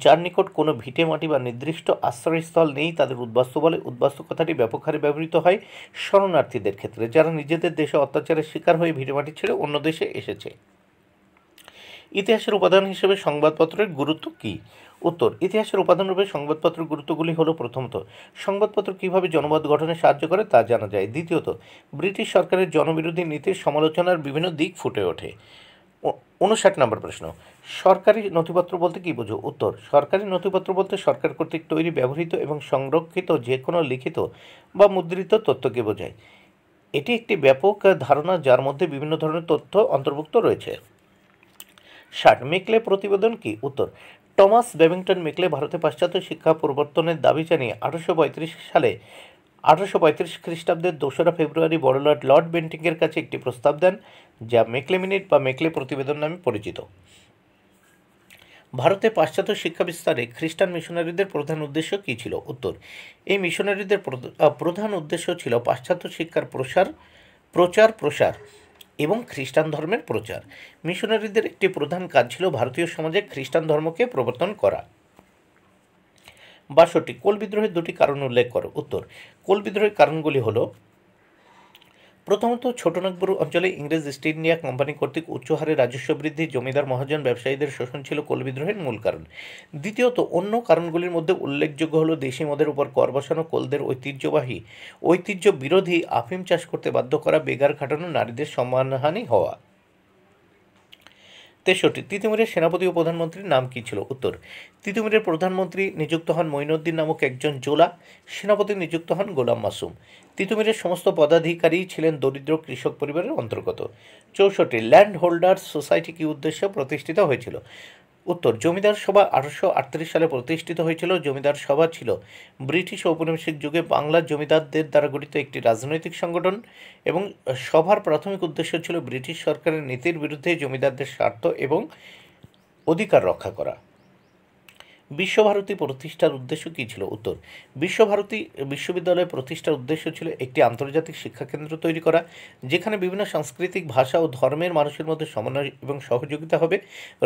Speaker 1: যার নিকট কোনো ভিটে মাটি বা নির্দিষ্ট আশ্রয়স্থল নেই তাদের উদ্বাস্তু বলে। উদ্বাস্তু কথাটি ব্যাপক হারে ব্যবহৃত হয় শরণার্থীদের ক্ষেত্রে, যারা নিজেদের দেশে অত্যাচারের শিকার হয়ে ভিটেমাটি ছেড়ে অন্য দেশে এসেছে। ইতিহাসের উপাদান হিসেবে সংবাদপত্রের গুরুত্ব কী? উত্তর, ইতিহাসের উপাদানরূপে সংবাদপত্রের গুরুত্বগুলি হলো, প্রথমত, সংবাদপত্র কীভাবে জনমত গঠনে সাহায্য করে তা জানা যায়। দ্বিতীয়ত, ব্রিটিশ সরকারের জনবিরোধী নীতির সমালোচনার বিভিন্ন দিক ফুটে ওঠে। 59 নম্বর প্রশ্ন, সরকারি নথিপত্র বলতে কী বোঝো? উত্তর, সরকারি নথিপত্র বলতে সরকার কর্তৃক তৈরি, ব্যবহৃত এবং সংরক্ষিত যে কোনো লিখিত বা মুদ্রিত তথ্যকে বোঝায়। এটি একটি ব্যাপক ধারণা যার মধ্যে বিভিন্ন ধরনের তথ্য অন্তর্ভুক্ত রয়েছে। 60 মেকলে প্রতিবেদন কি? উত্তর, টমাস ব্যাবিংটন মেকলে ভারতে পাশ্চাত্য শিক্ষা প্রবর্তনের দাবি জানিয়ে 1835 খ্রিস্টাব্দের 2রা ফেব্রুয়ারি বড়লাট লর্ড বেন্টিংয়ের কাছে একটি প্রস্তাব দেন, যা মেকলে মিনিট বা মেকলে প্রতিবেদন নামে পরিচিত। ভারতে পাশ্চাত্য শিক্ষা বিস্তারে খ্রিস্টান মিশনারিদের প্রধান উদ্দেশ্য কী ছিল? উত্তর, এই মিশনারিদের প্রধান উদ্দেশ্য ছিল পাশ্চাত্য শিক্ষার প্রচার এবং খ্রিস্টান ধর্মের প্রচার। মিশনারিদের একটি প্রধান কাজ ছিল ভারতীয় সমাজে খ্রিস্টান ধর্মকে প্রবর্তন করা। 62 কোল বিদ্রোহের দুটি কারণ উল্লেখ করো। উত্তর, কোল বিদ্রোহের কারণগুলি হল, প্রথমত, ছোটনাগপুর অঞ্চলে ইংরেজ ইস্ট ইন্ডিয়া কোম্পানি কর্তৃক উচ্চ হারে রাজস্ব বৃদ্ধি, জমিদার মহাজন ব্যবসায়ীদের শোষণ ছিল কোল বিদ্রোহের মূল কারণ। দ্বিতীয়ত, অন্য কারণগুলির মধ্যে উল্লেখযোগ্য হল দেশি মদের উপর কর বসানো, কোলদের ঐতিহ্য বিরোধী আফিম চাষ করতে বাধ্য করা, বেগার খাটানো, নারীদের সম্মানহানি হওয়া। 63 তিতুমিরের সেনাপতি ও প্রধানমন্ত্রীর নাম কী ছিল? উত্তর, তিতুমিরের প্রধানমন্ত্রী নিযুক্ত হন মঈনুদ্দিন নামক একজন জোলা, সেনাপতি নিযুক্ত হন গোলাম মাসুম। তিতুমিরের সমস্ত পদাধিকারী ছিলেন দরিদ্র কৃষক পরিবারের অন্তর্গত। 64 ল্যান্ড হোল্ডার্স সোসাইটি কী উদ্দেশ্যে প্রতিষ্ঠিত হয়েছিল? উত্তর, জমিদার সভা 1838 সালে প্রতিষ্ঠিত হয়েছিল। জমিদার সভা ছিল ব্রিটিশ ঔপনিবেশিক যুগে বাংলার জমিদারদের দ্বারা গঠিত একটি রাজনৈতিক সংগঠন, এবং সভার প্রাথমিক উদ্দেশ্য ছিল ব্রিটিশ সরকারের নীতির বিরুদ্ধে জমিদারদের স্বার্থ এবং অধিকার রক্ষা করা। বিশ্বভারতী প্রতিষ্ঠার উদ্দেশ্য কী ছিল? উত্তর, বিশ্বভারতী বিশ্ববিদ্যালয় প্রতিষ্ঠার উদ্দেশ্য ছিল একটি আন্তর্জাতিক শিক্ষাকেন্দ্র তৈরি করা, যেখানে বিভিন্ন সাংস্কৃতিক, ভাষা ও ধর্মের মানুষের মধ্যে সমন্বয় এবং সহযোগিতা হবে।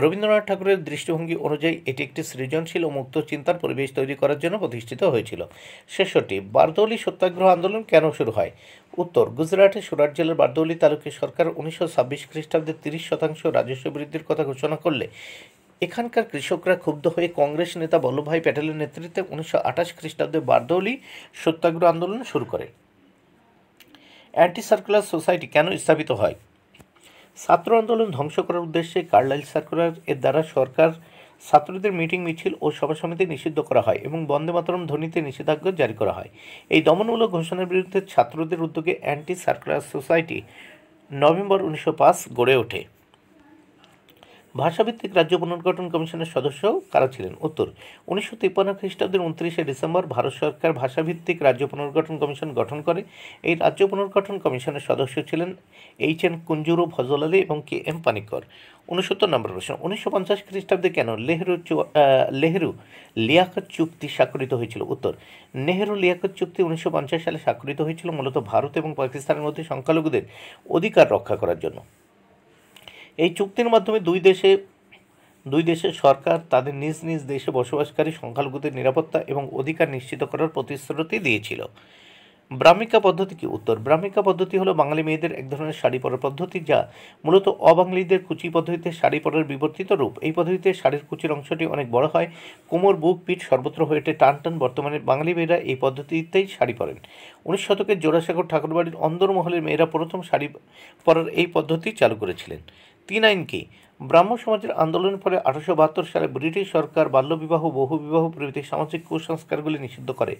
Speaker 1: রবীন্দ্রনাথ ঠাকুরের দৃষ্টিভঙ্গি অনুযায়ী এটি একটি সৃজনশীল ও মুক্ত চিন্তার পরিবেশ তৈরি করার জন্য প্রতিষ্ঠিত হয়েছিল। 66 বারদৌলি সত্যাগ্রহ আন্দোলন কেন শুরু হয়? উত্তর, গুজরাটের সুরাট জেলার বারদৌলি তালুকে সরকার 1926 খ্রিস্টাব্দে 30% রাজস্ব বৃদ্ধির কথা ঘোষণা করলে এখানকার কৃষকরা ক্ষুব্ধ হয়ে কংগ্রেস নেতা বল্লভভাই প্যাটেলের নেতৃত্বে 1928 খ্রিস্টাব্দে বারদৌলি সত্যাগ্রহ আন্দোলন শুরু করে। অ্যান্টি সার্কুলার সোসাইটি কেন স্থাপিত হয়? ছাত্র আন্দোলন ধ্বংস করার উদ্দেশ্যে কার্লাইল সার্কুলার এর দ্বারা সরকার ছাত্রদের মিটিং, মিছিল ও সভা সমিতি নিষিদ্ধ করা হয় এবং বন্দে মাতরম ধ্বনিতে নিষেধাজ্ঞা জারি করা হয়। এই দমনমূলক ঘোষণার বিরুদ্ধে ছাত্রদের উদ্যোগে অ্যান্টি সার্কুলার সোসাইটি নভেম্বর 1905 গড়ে ওঠে। ভাষাভিত্তিক রাজ্য পুনর্গঠন কমিশনের সদস্য কারা ছিলেন? উত্তর, 1953 খ্রিস্টাব্দের 29 ডিসেম্বর ভারত সরকার ভাষাভিত্তিক রাজ্য পুনর্গঠন কমিশন গঠন করে। এই রাজ্য পুনর্গঠন কমিশনের সদস্য ছিলেন এইচ.এন. কুঞ্জুরু, ফজল আলী এবং কে.এম. পানিক্কর। 69 নম্বর প্রশ্ন, 1950 খ্রিস্টাব্দে কেন নেহেরু লিয়াকত চুক্তি স্বাক্ষরিত হয়েছিল? উত্তর, নেহেরু লিয়াকত চুক্তি 1950 সালে স্বাক্ষরিত হয়েছিল মূলত ভারত এবং পাকিস্তানের মধ্যে সংখ্যালঘুদের অধিকার রক্ষা করার জন্য। এই চুক্তির মাধ্যমে দুই দেশের সরকার তাদের নিজ নিজ দেশে বসবাসকারী সংখ্যালঘুদের নিরাপত্তা এবং অধিকার নিশ্চিত করার প্রতিশ্রুতি দিয়েছিল। ব্রাহ্মিকা পদ্ধতি কি? উত্তর, ব্রাহ্মিকা পদ্ধতি হলো বাঙালি মেয়েদের এক ধরনের শাড়ি পরার পদ্ধতি, যা মূলত অবাঙালিদের কুচি পদ্ধতিতে শাড়ি পরার বিবর্তিত রূপ। এই পদ্ধতিতে শাড়ির কুচির অংশটি অনেক বড় হয়, কোমর, বুক, পিঠ সর্বত্র হয়ে ওঠে টান। বর্তমানে বাঙালি মেয়েরা এই পদ্ধতিতেই শাড়ি পরেন। 19 শতকের জোড়াসাঁকোর ঠাকুরবাড়ির অন্দরমহলের মেয়েরা প্রথম শাড়ি পরার এই পদ্ধতি চালু করেছিলেন। তিন আইন কি? ব্রাহ্ম সমাজের আন্দোলনের ফলে 1872 সালে ব্রিটিশ সরকার বাল্যবিবাহ, বহুবিবাহ প্রভৃতি সামাজিক কুসংস্কারগুলি নিষিদ্ধ করে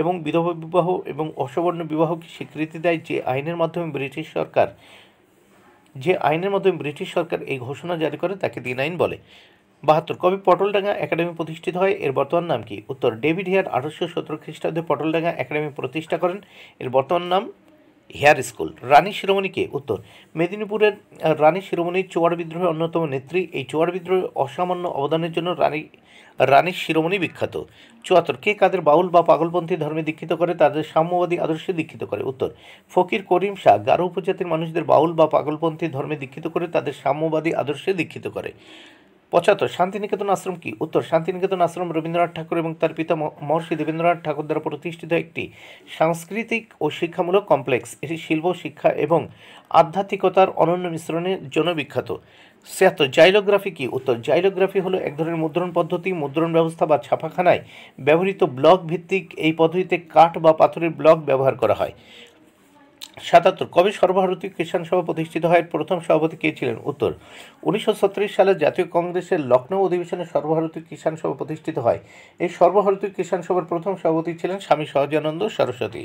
Speaker 1: এবং বিধবা বিবাহ এবং অসবর্ণ বিবাহকে স্বীকৃতি দেয়। যে আইনের মাধ্যমে ব্রিটিশ সরকার এই ঘোষণা জারি করে তাকে 3 আইন বলে। 72 কবে পটলডাঙ্গা একাডেমি প্রতিষ্ঠিত হয়? এর বর্তমান নাম কি? উত্তর, ডেভিড হেয়ার 1817 খ্রিস্টাব্দে পটলডাঙ্গা একাডেমি প্রতিষ্ঠা করেন। এর বর্তমান নাম হেয়ার স্কুল। রানী শিরোমণি কে? উত্তর, মেদিনীপুরের রানী শিরোমণি চোয়াড় বিদ্রোহের অন্যতম নেত্রী। এই চোয়াড় বিদ্রোহে অসামান্য অবদানের জন্য রানী শিরোমণি বিখ্যাত। 74 কে কাদের বাউল বা পাগলপন্থী ধর্মে দীক্ষিত করে? তাদের সাম্যবাদী আদর্শে দীক্ষিত করে। উত্তর, ফকির করিম শাহ গারো উপজাতির মানুষদের বাউল বা পাগলপন্থী ধর্মে দীক্ষিত করে তাদের সাম্যবাদী আদর্শে দীক্ষিত করে। 75 শান্তিনিকেতন আশ্রম কি? উত্তর, শান্তিনিকেতন আশ্রম রবীন্দ্রনাথ ঠাকুর এবং তার পিতা মহর্ষি দেবেন্দ্রনাথ ঠাকুর দ্বারা প্রতিষ্ঠিত একটি সাংস্কৃতিক ও শিক্ষামূলক কমপ্লেক্স। এটি শিল্প, শিক্ষা এবং আধ্যাত্মিকতার অনন্য মিশ্রণের জন্য বিখ্যাত। 76 জাইলোগ্রাফি কি? উত্তর, জাইলোগ্রাফি হলো এক ধরনের মুদ্রণ পদ্ধতি। মুদ্রণ ব্যবস্থা বা ছাপাখানায় ব্যবহৃত ব্লক ভিত্তিক এই পদ্ধতিতে কাঠ বা পাথরের ব্লক ব্যবহার করা হয়। 77 কবে সর্বভারতীয় কিষাণ সভা প্রতিষ্ঠিত হয়? প্রথম সভাপতি কে ছিলেন? উত্তর, 1937 সালে জাতীয় কংগ্রেসের লখনৌ অধিবেশনে সর্বভারতীয় কিষাণ সভা প্রতিষ্ঠিত হয়। এই সর্বভারতীয় কিষাণ সভার প্রথম সভাপতি ছিলেন স্বামী সহজানন্দ সরস্বতী।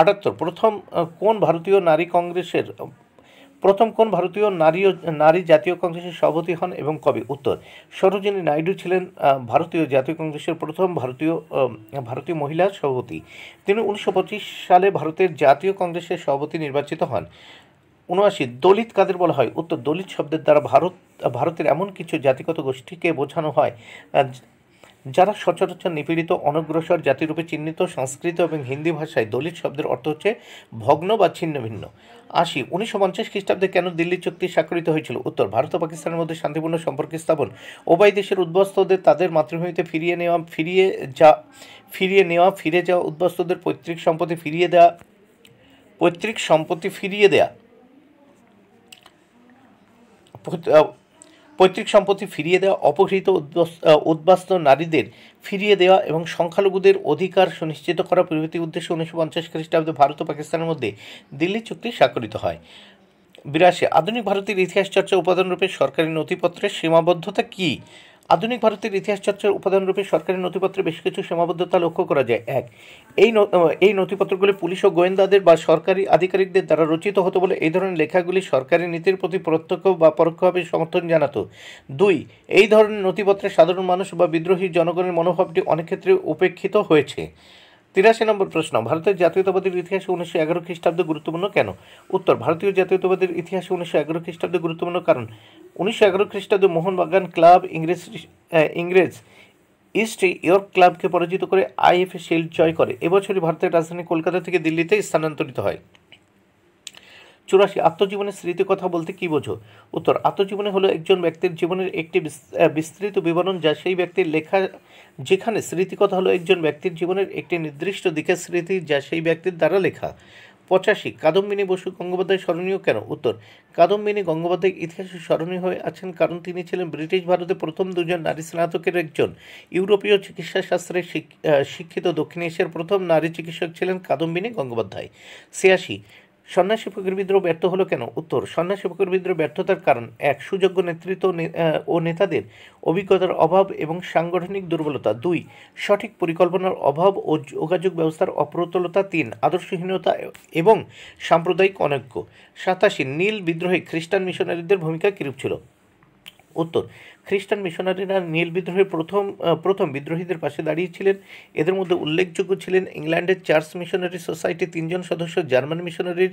Speaker 1: 78 প্রথম কোন ভারতীয় নারী জাতীয় কংগ্রেসের সভাপতি হন এবং কবে? উত্তর, সরোজিনী নাইডু ছিলেন ভারতীয় জাতীয় কংগ্রেসের প্রথম ভারতীয় মহিলা সভাপতি। তিনি 1925 সালে ভারতের জাতীয় কংগ্রেসের সভাপতি নির্বাচিত হন। 79 দলিত কাদের বলা হয়? উত্তর, দলিত শব্দের দ্বারা ভারতের এমন কিছু জাতিগত গোষ্ঠীকে বোঝানো হয় যারা সচরাচর নিপীড়িত, অনগ্রসর জাতিরূপে চিহ্নিত। সংস্কৃত এবং হিন্দি ভাষায় দলিত শব্দের অর্থ হচ্ছে ভগ্ন বা ছিন্ন ভিন্ন। 80 1950 খ্রিস্টাব্দে কেন দিল্লি চুক্তি স্বাক্ষরিত হয়েছিল? উত্তর, ভারত ও পাকিস্তানের মধ্যে শান্তিপূর্ণ সম্পর্ক স্থাপন, উভয় দেশের উদ্বাস্তুদের তাদের মাতৃভূমিতে ফিরে যাওয়া উদ্বাস্তুদের পৈতৃক সম্পত্তি ফিরিয়ে দেয়া অপহৃত উদ্বাস্তু নারীদের ফিরিয়ে দেওয়া এবং সংখ্যালঘুদের অধিকার সুনিশ্চিত করা প্রভৃতি উদ্দেশ্যে 1950 খ্রিস্টাব্দে ভারত ও পাকিস্তানের মধ্যে দিল্লি চুক্তি স্বাক্ষরিত হয়। 82 আধুনিক ভারতের ইতিহাস চর্চা উপাদানরূপে সরকারি নথিপত্রের সীমাবদ্ধতা কী? আধুনিক ভারতের ইতিহাস চর্চার উপাদানরূপে সরকারি নথিপত্রে বেশ কিছু সীমাবদ্ধতা লক্ষ্য করা যায়। 1 এই নথিপত্রগুলি পুলিশ ও গোয়েন্দাদের বা সরকারি আধিকারিকদের দ্বারা রচিত হতো বলে এই ধরনের লেখাগুলি সরকারি নীতির প্রতি প্রত্যক্ষ বা পরোক্ষভাবে সমর্থন জানাতো। 2 এই ধরনের নথিপত্রে সাধারণ মানুষ বা বিদ্রোহী জনগণের মনোভাবটি অনেক ক্ষেত্রে উপেক্ষিত হয়েছে। 83 নম্বর প্রশ্ন, ভারতের জাতীয়তাবাদের ইতিহাসে 1911 খ্রিস্টাব্দ গুরুত্বপূর্ণ কেন? উত্তর, ভারতীয় জাতীয়তাবাদের ইতিহাসে 1911 খ্রিস্টাব্দ গুরুত্বপূর্ণ কারণ 1911 খ্রিস্টাব্দে মোহনবাগান ক্লাব ইংরেজ ইস্ট ইয়র্ক ক্লাবকে পরাজিত করে আইএফএ শিল্ড জয় করে। এবছরই ভারতের রাজধানী কলকাতা থেকে দিল্লিতে স্থানান্তরিত হয়। 84 আত্মজীবনের স্মৃতিকথা বলতে কী বোঝো? উত্তর, আত্মজীবনী হলো একজন ব্যক্তির জীবনের একটি বিস্তৃত বিবরণ যা সেই ব্যক্তির লেখা, যেখানে স্মৃতিকথা হলো একজন ব্যক্তির জীবনের একটি নির্দিষ্ট দিকের স্মৃতি যা সেই ব্যক্তির দ্বারা লেখা। 85 কাদম্বিনী বসু গঙ্গোপাধ্যায় স্মরণীয় কেন? উত্তর, কাদম্বিনী গঙ্গোপাধ্যায় ইতিহাসে স্মরণীয় হয়ে আছেন কারণ তিনি ছিলেন ব্রিটিশ ভারতে প্রথম দুজন নারী স্নাতকের একজন। ইউরোপীয় চিকিৎসাশাস্ত্রে শিক্ষিত দক্ষিণ এশিয়ার প্রথম নারী চিকিৎসক ছিলেন কাদম্বিনী গঙ্গোপাধ্যায়। 86 সন্ন্যাসী ফকির বিদ্রোহ ব্যর্থ হলো কেন? উত্তর, সন্ন্যাসী ফকির বিদ্রোহ ব্যর্থতার কারণ 1 সুযোগ্য নেতৃত্ব ও নেতাদের অভিজ্ঞতার অভাব এবং সাংগঠনিক দুর্বলতা। 2 সঠিক পরিকল্পনার অভাব ও যোগাযোগ ব্যবস্থার অপ্রতুলতা। 3 আদর্শহীনতা এবং সাম্প্রদায়িক অনৈক্য। 87 নীল বিদ্রোহে খ্রিস্টান মিশনারিদের ভূমিকা কিরূপ ছিল? উত্তর, খ্রিস্টান মিশনারিরা নীল বিদ্রোহের প্রথম বিদ্রোহীদের পাশে দাঁড়িয়েছিলেন। এদের মধ্যে উল্লেখযোগ্য ছিলেন ইংল্যান্ডের চার্চ মিশনারি সোসাইটির 3 জন সদস্য, জার্মান মিশনারির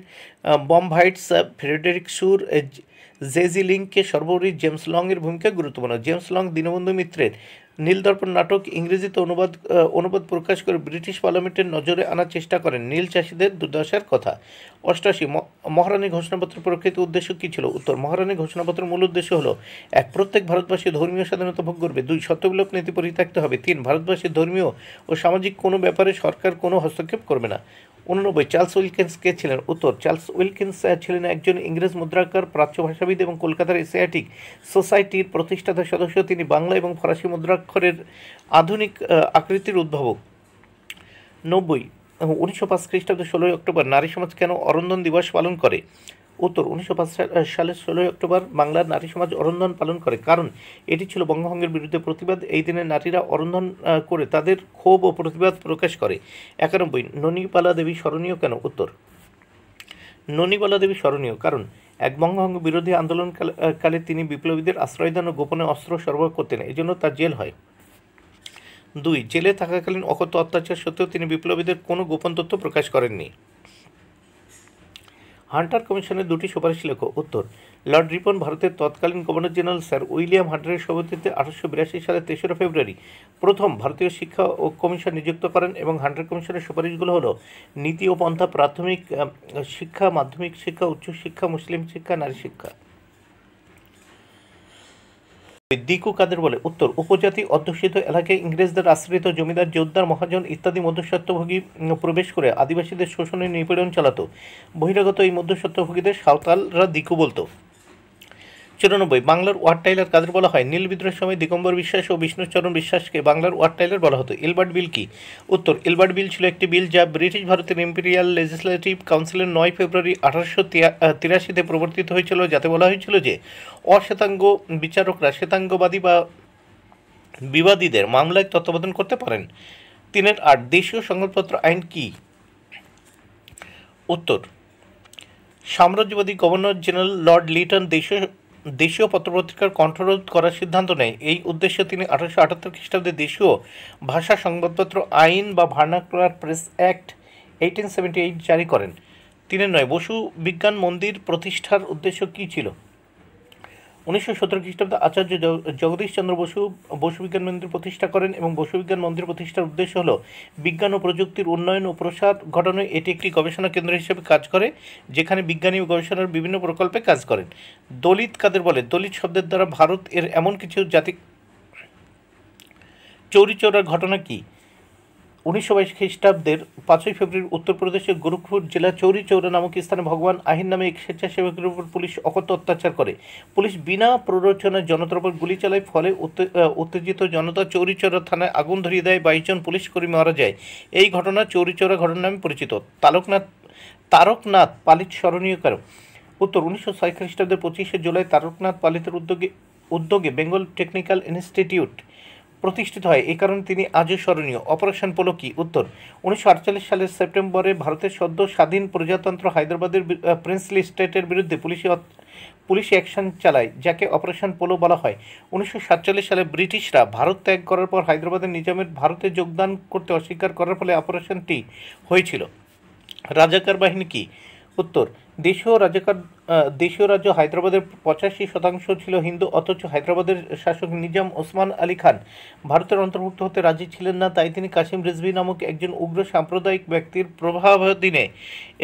Speaker 1: বমভাইটস, ফ্রেডেরিক সুর, জেজি লিংকে, সর্বোপরি জেমস লং এর ভূমিকা গুরুত্বপূর্ণ। জেমস লং দীনবন্ধু মিত্রের নীলদর্পণ নাটক ইংরেজিতে অনুবাদ প্রকাশ করে ব্রিটিশ পার্লামেন্টের নজরে আনার চেষ্টা করেন নীল চাষিদের দুর্দশার কথা। 88 মহারানী ঘোষণাপত্র প্রকৃত উদ্দেশ্য কী ছিল? উত্তর, মহারানী ঘোষণাপত্রের মূল উদ্দেশ্য হলো 1 প্রত্যেক ভারতবাসী ধর্মীয় স্বাধীনতা ভোগ করবে। 2 সত্যবিলোপ নীতি পরিত্যক্ত হবে। 3 ভারতবাসীর ধর্মীয় ও সামাজিক কোনো ব্যাপারে সরকার কোনো হস্তক্ষেপ করবে না। 89 চার্লস উইলকিন্স কে ছিলেন? উত্তর, চার্লস উইলকিন্স ছিলেন একজন ইংরেজ মুদ্রাকার, প্রাচ্য ভাষাবিদ এবং কলকাতার এশিয়াটিক সোসাইটির প্রতিষ্ঠাতা সদস্য। তিনি বাংলা এবং ফরাসি মুদ্রাক্ষরের আধুনিক আকৃতির উদ্ভাবক। 90 1905 খ্রিস্টাব্দে 16 অক্টোবর নারী সমাজ কেন অরন্ধন দিবস পালন করে? উত্তর 1905 সালের 16 অক্টোবর বাংলার নারী সমাজ অরন্ধন পালন করে, কারণ এটি ছিল বঙ্গভঙ্গের বিরুদ্ধে প্রতিবাদ। এই দিনে নারীরা অরন্ধন করে তাদের ক্ষোভ ও প্রতিবাদ প্রকাশ করে। 91 ননীবালা দেবী স্মরণীয় কেন? উত্তর ননীবালা দেবী স্মরণীয় কারণ এক বঙ্গভঙ্গ বিরোধী আন্দোলন কালে তিনি বিপ্লবীদের আশ্রয় দান ও গোপনে অস্ত্র সরবরাহ করতেন, এজন্য তার জেল হয়। 2 জেলে থাকাকালীন অকথ্য অত্যাচার সত্ত্বেও তিনি বিপ্লবীদের কোনো গোপন তথ্য প্রকাশ করেননি। হান্টার কমিশনের 2টি সুপারিশ লেখো। উত্তর লর্ড রিপন ভারতের তৎকালীন গভর্নর জেনারেল স্যার উইলিয়াম হান্টারের সভাপতিত্বে 1882 সালের 3রা ফেব্রুয়ারি প্রথম ভারতীয় শিক্ষা ও কমিশন নিযুক্ত করেন, এবং হান্টার কমিশনের সুপারিশগুলো হলো নীতি ও পন্থা, প্রাথমিক শিক্ষা, মাধ্যমিক শিক্ষা, উচ্চশিক্ষা, মুসলিম শিক্ষা, নারী শিক্ষা। দিকু কাদের বলে? উত্তর উপজাতি অধ্যুষিত এলাকায় ইংরেজদের আশ্রিত জমিদার, জোতদার, মহাজন ইত্যাদি মধ্যস্বত্বভোগী প্রবেশ করে আদিবাসীদের শোষণে নিপীড়ন চালাতো। বহিরাগত এই মধ্যস্বত্বভোগীদের সাঁওতালরা দিকু বলতো। 94 বাংলার ওয়ার্ড টাইলার কাদের বলা হয়? নীল বিদ্রোহের সময় দিগম্বর বিশ্বাস ও বিষ্ণুচরণ বিশ্বাসকে বাংলার ওয়ার্ড টাইলার বলা হতো। এলবার্ট বিল কি? উত্তর এলবার্ট বিল ছিল একটি বিল যা ব্রিটিশ ভারতের ইম্পেরিয়াল লেজিসলেটিভ কাউন্সিলের 9 ফেব্রুয়ারি 1883-তে প্রবর্তিত হয়েছিল, যাতে বলা হয়েছিল যে অশ্বেতাঙ্গ বিচারকরা শ্বেতাঙ্গবাদী বা বিবাদীদের মামলায় তত্ত্বাবধান করতে পারেন। 3-8 দেশীয় সংবাদপত্র আইন কি? উত্তর সাম্রাজ্যবাদী গভর্নর জেনারেল লর্ড লিটন দেশীয় পত্রপত্রিকার কণ্ঠরোধ করার সিদ্ধান্ত নেয়। এই উদ্দেশ্যে তিনি 1878 খ্রিস্টাব্দে দেশীয় ভাষা সংবাদপত্র আইন বা ভার্নাকুলার প্রেস অ্যাক্ট 1878 জারি করেন। 3-9 বসু বিজ্ঞান মন্দির প্রতিষ্ঠার উদ্দেশ্য কী ছিল? 1917 খ্রিস্টাব্দে আচার্য জগদীশ চন্দ্র বসু বিজ্ঞান মন্দির প্রতিষ্ঠা করেন, এবং বসু বিজ্ঞান মন্দির প্রতিষ্ঠার উদ্দেশ্য হল বিজ্ঞান ও প্রযুক্তির উন্নয়ন ও প্রসার ঘটানো। এটি একটি গবেষণা কেন্দ্র হিসেবে কাজ করে, যেখানে বিজ্ঞানী ও গবেষণার বিভিন্ন প্রকল্পে কাজ করেন। দলিত কাদের বলে? দলিত শব্দের দ্বারা ভারত এর এমন কিছু জাতি। চৌরি চৌরার ঘটনা কি? 1922 খ্রিস্টাব্দের 5 ফেব্রুয়ারি উত্তরপ্রদেশের গোরখপুর জেলার চৌরি চৌরা নামক স্থানে ভগবান আহির নামে এক স্বেচ্ছাসেবকের উপর পুলিশ অকথ্য অত্যাচার করে। পুলিশ বিনা প্ররোচনায় জনতার উপর গুলি চালায়, ফলে উত্তেজিত জনতা চৌরি চৌরা থানায় আগুন ধরিয়ে দেয়। 22 জন পুলিশকর্মী মারা যায়। এই ঘটনা চৌরি চৌরা ঘটনা নামে পরিচিত। তারকনাথ পালিত স্মরণীয় কারণ? উত্তর 1906 খ্রিস্টাব্দের 25 জুলাই তারকনাথ পালিতের উদ্যোগে বেঙ্গল টেকনিক্যাল ইনস্টিটিউট প্রতিষ্ঠিত হয়, এই কারণে তিনি আজও স্মরণীয়। অপারেশন পোলো কি? উত্তর 1948 সালের সেপ্টেম্বরে ভারতের সদ্য স্বাধীন প্রজাতন্ত্র হায়দ্রাবাদের প্রিন্সলি স্টেটের বিরুদ্ধে পুলিশি অ্যাকশন চালায়, যাকে অপারেশন পোলো বলা হয়। 1947 সালে ব্রিটিশরা ভারত ত্যাগ করার পর হায়দ্রাবাদের নিজামের ভারতে যোগদান করতে অস্বীকার করার ফলে অপারেশনটি হয়েছিল। রাজাকার বাহিনী কি? উত্তর দেশীয় রাজ্য হায়দ্রাবাদের 85% ছিল হিন্দু, অথচ হায়দ্রাবাদের শাসক নিজাম ওসমান আলী খান ভারতের অন্তর্ভুক্ত হতে রাজি ছিলেন না। তাই তিনি কাসিম রিজভী নামক একজন উগ্র সাম্প্রদায়িক ব্যক্তির প্রভাবাধীনে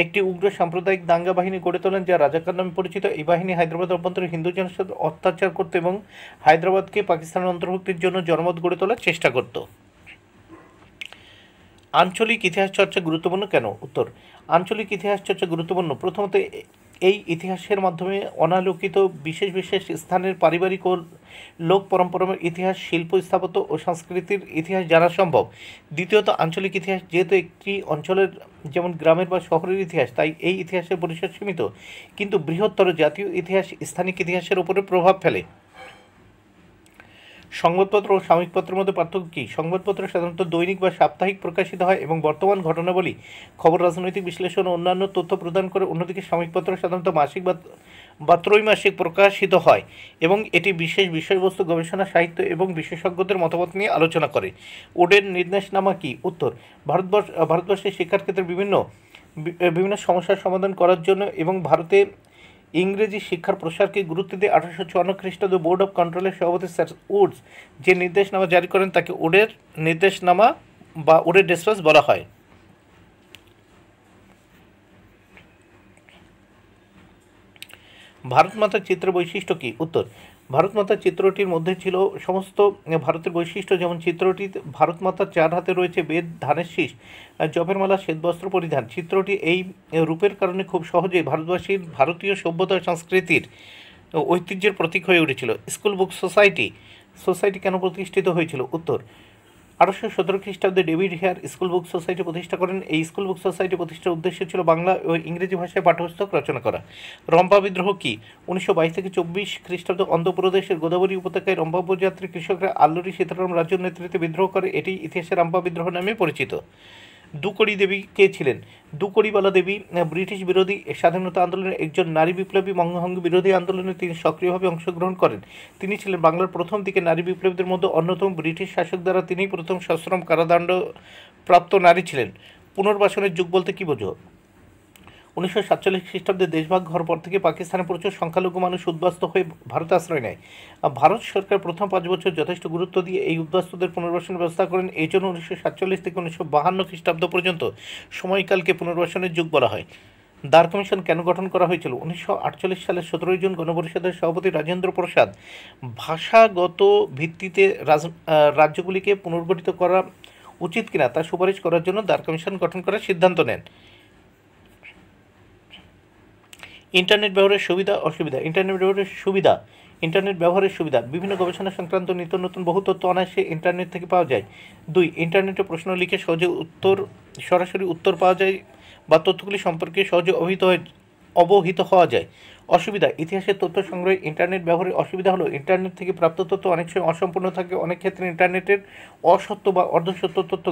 Speaker 1: একটি উগ্র সাম্প্রদায়িক দাঙ্গা বাহিনী গড়ে তোলেন, যা রাজাকার নামে পরিচিত। এই বাহিনী হায়দ্রাবাদের অভ্যন্তরে হিন্দু জনসাধারণ অত্যাচার করত এবং হায়দ্রাবাদকে পাকিস্তানের অন্তর্ভুক্তির জন্য জনমত গড়ে তোলার চেষ্টা করত। আঞ্চলিক ইতিহাস চর্চা গুরুত্বপূর্ণ কেন? উত্তর আঞ্চলিক ইতিহাস চর্চা গুরুত্বপূর্ণ প্রথমত এই ইতিহাসের মাধ্যমে অনালোকিত বিশেষ স্থানের পারিবারিক ও লোক পরম্পরার ইতিহাস, শিল্প, স্থাপত্য ও সংস্কৃতির ইতিহাস জানা সম্ভব। দ্বিতীয়ত আঞ্চলিক ইতিহাস যেহেতু একটি অঞ্চলের যেমন গ্রামের বা শহরের ইতিহাস, তাই এই ইতিহাসের পরিসর সীমিত, কিন্তু বৃহত্তর জাতীয় ইতিহাস স্থানিক ইতিহাসের উপরে প্রভাব ফেলে। সংবাদপত্র ও সাময়িক পত্রের মধ্যে পার্থক্য কী? সংবাদপত্র সাধারণত দৈনিক বা সাপ্তাহিক প্রকাশিত হয় এবং বর্তমান ঘটনাবলী, খবর, রাজনৈতিক বিশ্লেষণ ও অন্যান্য তথ্য প্রদান করে। অন্যদিকে সাময়িক পত্র সাধারণত মাসিক বা ত্রৈমাসিক প্রকাশিত হয় এবং এটি বিশেষ বিষয়বস্তু, গবেষণা, সাহিত্য এবং বিশেষজ্ঞদের মতামত নিয়ে আলোচনা করে। ওডের নির্দেশনামা কি? উত্তর ভারতবর্ষের শিক্ষার ক্ষেত্রে বিভিন্ন সমস্যার সমাধান করার জন্য এবং ভারতে ইংরেজি শিক্ষার প্রসারকে গুরুত্ব দিয়ে 1854 খ্রিস্টাব্দে বোর্ড অব কন্ট্রোলের সভাপতি স্যার উডস যে নির্দেশনামা জারি করেন তাকে ওডের নির্দেশনামা বা ওডের ডিসপাস বলা হয়। ভারত মাতার চিত্রের বৈশিষ্ট্য কী? উত্তর ভারত মাতার চিত্রটির মধ্যে ছিল সমস্ত ভারতের বৈশিষ্ট্য, যেমন চিত্রটি ভারত মাতার 4 হাতে রয়েছে বেদ, ধানের শীষ, জপের মালা, শ্বেতবস্ত্র পরিধান। চিত্রটি এই রূপের কারণে খুব সহজেই ভারতবাসীর ভারতীয় সভ্যতা সংস্কৃতির ঐতিহ্যের প্রতীক হয়ে উঠেছিল। স্কুল বুক সোসাইটি কেন প্রতিষ্ঠিত হয়েছিল? উত্তর 1817 খ্রিস্টাব্দে David Hare school book society প্রতিষ্ঠা করেন। এই স্কুল বুক সোসাইটি প্রতিষ্ঠার উদ্দেশ্য ছিল বাংলা ও ইংরেজি ভাষায় পাঠ্যপুস্তক রচনা করা। রম্পা বিদ্রোহ কি? 1922 থেকে 24 খ্রিস্টাব্দে অন্ধ্রপ্রদেশের গোদাবরী উপত্যকায় রম্পা উপজাতির কৃষকরা আল্লুরি সীতারাম রাজুর নেতৃত্বে বিদ্রোহ করে। এটি ইতিহাসে রম্পা বিদ্রোহ নামে পরিচিত। দুকড়ি দেবী কে ছিলেন? দুকড়িবালা দেবী ব্রিটিশ বিরোধী স্বাধীনতা আন্দোলনের একজন নারী বিপ্লবী। বঙ্গভঙ্গ বিরোধী আন্দোলনে তিনি সক্রিয়ভাবে অংশগ্রহণ করেন। তিনি ছিলেন বাংলার প্রথম দিকে নারী বিপ্লবীদের মধ্যে অন্যতম। ব্রিটিশ শাসক দ্বারা তিনিই প্রথম সশ্রম কারাদণ্ড প্রাপ্ত নারী ছিলেন। পুনর্বাসনের যুগ বলতে কী বোঝো? 1947 খ্রিস্টাব্দে দেশভাগ হওয়ার পর থেকে পাকিস্তানে প্রচুর সংখ্যালঘু মানুষ উদ্বাস্তু হয়ে ভারতে আশ্রয় নেয়। ভারত সরকার প্রথম 5 বছর যথেষ্ট গুরুত্ব দিয়ে এই উদ্বাস্তুদের পুনর্বাসনের ব্যবস্থা করেন। এই জন্য 1947 থেকে 1952 খ্রিস্টাব্দ পর্যন্ত সময়কালকে পুনর্বাসনের যুগ বলা হয়। দ্বার কমিশন কেন গঠন করা হয়েছিল? 1948 সালের 17 জুন গণপরিষদের সভাপতি রাজেন্দ্র প্রসাদ ভাষাগত ভিত্তিতে রাজ্যগুলিকে পুনর্গঠিত করা উচিত কিনা তা সুপারিশ করার জন্য দ্বার কমিশন গঠন করার সিদ্ধান্ত নেন। ইন্টারনেট ব্যবহারের সুবিধা অসুবিধা। ইন্টারনেট ব্যবহারের সুবিধা। বিভিন্ন গবেষণা সংক্রান্ত নিত্য নতুন বহু তথ্য অনায়াসে ইন্টারনেট থেকে পাওয়া যায়। 2. ইন্টারনেটে প্রশ্ন লিখে সহজে সরাসরি উত্তর পাওয়া যায় বা তথ্যগুলি সম্পর্কে সহজে অবহিত হওয়া যায়। অসুবিধা। ইতিহাসের তথ্য সংগ্রহে ইন্টারনেট ব্যবহারের অসুবিধা হলো ইন্টারনেট থেকে প্রাপ্ত তথ্য অনেক সময় অসম্পূর্ণ থাকে। অনেক ক্ষেত্রে ইন্টারনেটের অসত্য বা অর্ধসত্য তথ্য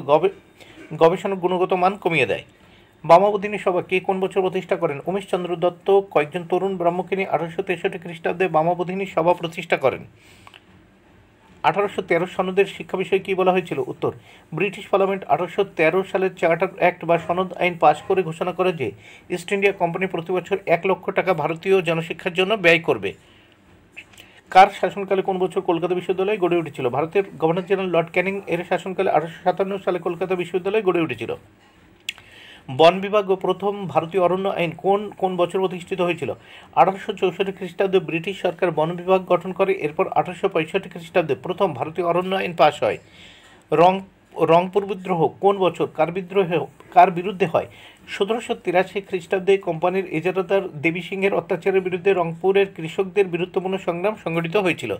Speaker 1: গবেষণার গুণগত মান কমিয়ে দেয়। বামাবধিনী সভা কে কোন বছর প্রতিষ্ঠা করেন? উমেশচন্দ্র দত্ত কয়েকজন তরুণ ব্রাহ্মণকে নিয়ে 1863 খ্রিস্টাব্দে বামাবধিনী সভা প্রতিষ্ঠা করেন। 1813 সনদের শিক্ষা বিষয়ে কী বলা হয়েছিল? উত্তর, ব্রিটিশ পার্লামেন্ট 1813 সালের চার্টার অ্যাক্ট বা সনদ আইন পাশ করে ঘোষণা করে যে ইস্ট ইন্ডিয়া কোম্পানি প্রতি বছর 1 লক্ষ টাকা ভারতীয় জনশিক্ষার জন্য ব্যয় করবে। কার শাসনকালে কোন বছর কলকাতা বিশ্ববিদ্যালয় গড়ে উঠেছিল? ভারতের গভর্নর জেনারেল লর্ড ক্যানিং এর শাসনকালে 1857 সালে কলকাতা বিশ্ববিদ্যালয় গড়ে উঠেছিল। বন বিভাগ ও প্রথম ভারতীয় অরণ্য আইন কোন বছর প্রতিষ্ঠিত হয়েছিল? 1864 খ্রিস্টাব্দে ব্রিটিশ সরকার বন বিভাগ গঠন করে। এরপর 1865 খ্রিস্টাব্দে প্রথম ভারতীয় অরণ্য আইন পাশ হয়। রংপুর বিদ্রোহ কোন বছর কার বিরুদ্ধে হয়? 1783 খ্রিস্টাব্দে কোম্পানির ইজারাদার দেবী সিংহের অত্যাচারের বিরুদ্ধে রংপুরের কৃষকদের বীরত্বপূর্ণ সংগ্রাম সংগঠিত হয়েছিল।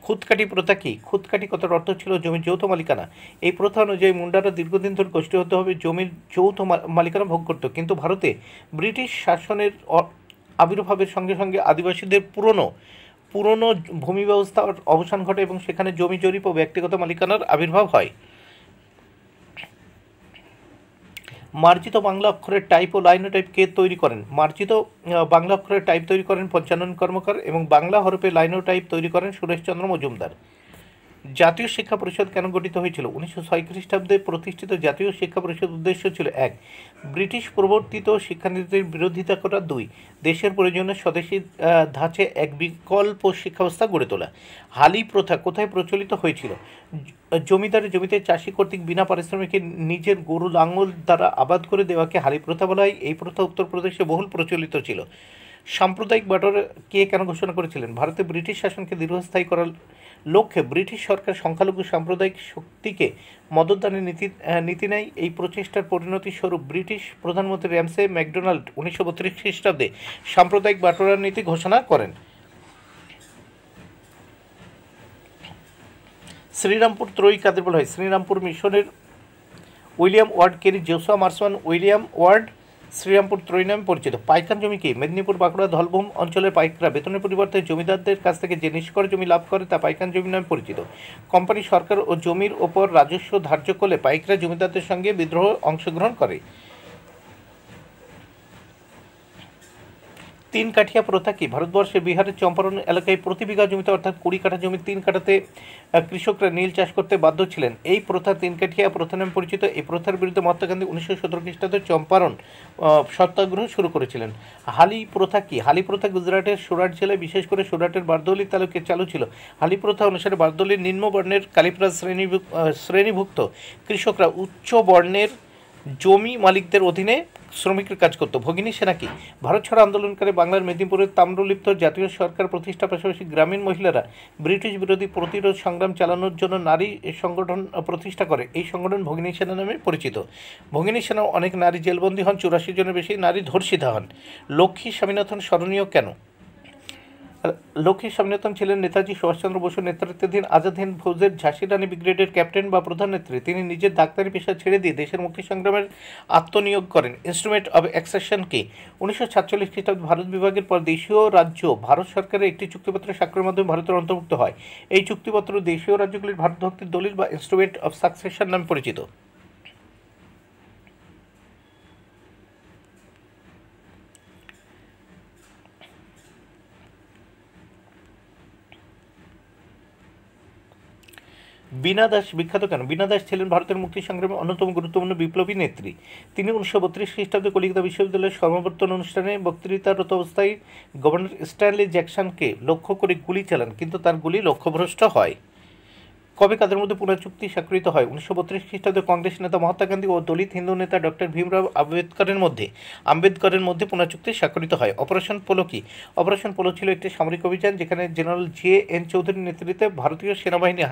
Speaker 1: খুদকাটি প্রথা কি? খুদকাটি কথার অর্থ ছিল জমির যৌথ মালিকানা। এই প্রথা অনুযায়ী মুন্ডারা দীর্ঘদিন ধরে গোষ্ঠীবদ্ধভাবে জমির যৌথ মালিকানা ভোগ করত। কিন্তু ভারতে ব্রিটিশ শাসনের আবির্ভাবের সঙ্গে সঙ্গে আদিবাসীদের পুরনো ভূমি ব্যবস্থার অবসান ঘটে এবং সেখানে জমি জরিপ ও ব্যক্তিগত মালিকানার আবির্ভাব হয়। মার্জিত বাংলা অক্ষরের টাইপ ও লাইনোটাইপ কে তৈরি করেন? মার্জিত বাংলা অক্ষরের টাইপ তৈরি করেন পঞ্চানন কর্মকার এবং বাংলা হরফে লাইনোটাইপ তৈরি করেন সুরেশচন্দ্র মজুমদার। জাতীয় শিক্ষা পরিষদ কেন গঠিত হয়েছিল? 1906 খ্রিস্টাব্দে প্রতিষ্ঠিত জাতীয় শিক্ষা পরিষদ উদ্দেশ্য ছিল 1. ব্রিটিশ প্রবর্তিত শিক্ষানীতির বিরোধিতা করা। 2. দেশের প্রয়োজনে স্বদেশী ধাঁচে এক বিকল্প শিক্ষাব্যবস্থা গড়ে তোলা। হালি প্রথা কোথায় প্রচলিত হয়েছিল? জমিদারের জমিতে চাষি কর্তৃক বিনা পারিশ্রমিকে নিজের গরু লাঙল দ্বারা আবাদ করে দেওয়াকে হালি প্রথা বলা হয়। এই প্রথা উত্তরপ্রদেশে বহুল প্রচলিত ছিল। সাম্প্রদায়িক বাঁটোয়ারা কে কেন ঘোষণা করেছিলেন? ভারতে ব্রিটিশ শাসনকে দীর্ঘস্থায়ী করার লক্ষ্যে ব্রিটিশ সরকার সংখ্যালঘু সাম্প্রদায়িক শক্তিকে মদতদানের নীতি নেয়। এই প্রচেষ্টার পরিণতি স্বরূপ ব্রিটিশ প্রধানমন্ত্রী র্যামসে ম্যাকডোনাল্ড 1932 খ্রিস্টাব্দে সাম্প্রদায়িক বাঁটোয়ারার নীতি ঘোষণা করেন। শ্রীরামপুর ত্রয়ী কাদের বলা হয়? শ্রীরামপুর মিশনের William Ward Carey, Joshua Marshman, William Ward Serampore ত্রয়ী নামে পরিচিত। পাইকান জমি কি? মেদিনীপুর, বাঁকুড়া, ধলভূম অঞ্চলের পাইকরা বেতনের পরিবর্তে জমিদারদের কাছ থেকে যে নিষ্কর জমি লাভ করে তা পাইকান জমি নামে পরিচিত। কোম্পানি সরকার ও জমির ওপর রাজস্ব ধার্য করলে পাইকরা জমিদারদের সঙ্গে বিদ্রোহ অংশগ্রহণ করে। 3 কাঠিয়া প্রথা কি? ভারতবর্ষের বিহারের চম্পারণ এলাকায় প্রতি বিঘা জমিতে অর্থাৎ 20 কাঠা জমি 3 কাঠাতে কৃষকরা নীল চাষ করতে বাধ্য ছিলেন। এই প্রথা 3 কাঠিয়া প্রথা নামে পরিচিত। এই প্রথার বিরুদ্ধে মহাত্মা গান্ধী 1917 খ্রিস্টাব্দে চম্পারণ সত্যাগ্রহ শুরু করেছিলেন। হালি প্রথা কি? হালি প্রথা গুজরাটের সুরাট জেলায় বিশেষ করে সুরাটের বারদৌলি তালুকে চালু ছিল। হালি প্রথা অনুসারে বারদৌলির নিম্ন বর্ণের কালিপ্রাজ শ্রেণীভুক্ত কৃষকরা উচ্চ বর্ণের জমি মালিকদের অধীনে শ্রমিকের কাজ করত। ভগিনী সেনা কি? ভারত ছাড়ো আন্দোলনকারী বাংলার মেদিনীপুরের তাম্রলিপ্ত জাতীয় সরকার প্রতিষ্ঠার পাশাপাশি গ্রামীণ মহিলারা ব্রিটিশ বিরোধী প্রতিরোধ সংগ্রাম চালানোর জন্য নারী সংগঠন প্রতিষ্ঠা করে। এই সংগঠন ভগিনী সেনা নামে পরিচিত। ভগিনী সেনা অনেক নারী জেলবন্দী হন, 84 জনের বেশি নারী ধর্ষিতা হন। লক্ষ্মী স্বামীনাথন স্মরণীয় কেন? লক্ষ্মী স্বামীনাথন ছিলেন নেতাজি সুভাষচন্দ্র বসুর নেতৃত্বাধীন আজাদ হিন্দ ফৌজের ঝাঁসি রানী ব্রিগেডের ক্যাপ্টেন বা প্রধান নেত্রী। তিনি নিজের ডাক্তারি পেশা ছেড়ে দিয়ে দেশের মুক্তি সংগ্রামের আত্মনিয়োগ করেন। ইনস্ট্রুমেন্ট অব অ্যাকসেশন কি? 1947 খ্রিস্টাব্দে ভারত বিভাগের পর দেশীয় রাজ্য ভারত সরকারের একটি চুক্তিপত্র স্বাক্ষরের মাধ্যমে ভারতের অন্তর্ভুক্ত হয়। এই চুক্তিপত্র দেশীয় রাজ্যগুলির ভারত ভক্তির দলিল বা ইনস্ট্রুমেন্ট অব সাকসেশন নামে পরিচিত। বীণা দাস বিখ্যাত কেন? বীণা দাস ছিলেন ভারতের মুক্তি সংগ্রামে অন্যতম গুরুত্বপূর্ণ বিপ্লবী নেত্রী। তিনি 1932 খ্রিস্টাব্দে কলিকাতা বিশ্ববিদ্যালয়ের সমাবর্তন অনুষ্ঠানে বক্তৃতারত অবস্থায় গভর্নর স্ট্যানলি জ্যাকসনকে লক্ষ্য করে গুলি চালান, কিন্তু তার গুলি লক্ষ্যভ্রষ্ট হয়। কবে কাদের মধ্যে পুনা চুক্তি স্বাক্ষরিত হয়? 1932 খ্রিস্টাব্দে কংগ্রেস নেতা মহাত্মা গান্ধী ও দলিত হিন্দু নেতা ডক্টর ভীমরাও আম্বেদকরের মধ্যে পুনা চুক্তি স্বাক্ষরিত হয়। অপারেশন পোলো কি? অপারেশন পোলো ছিল একটি সামরিক অভিযান যেখানে জেনারেল JN চৌধুরীর নেতৃত্বে ভারতীয় সেনাবাহিনী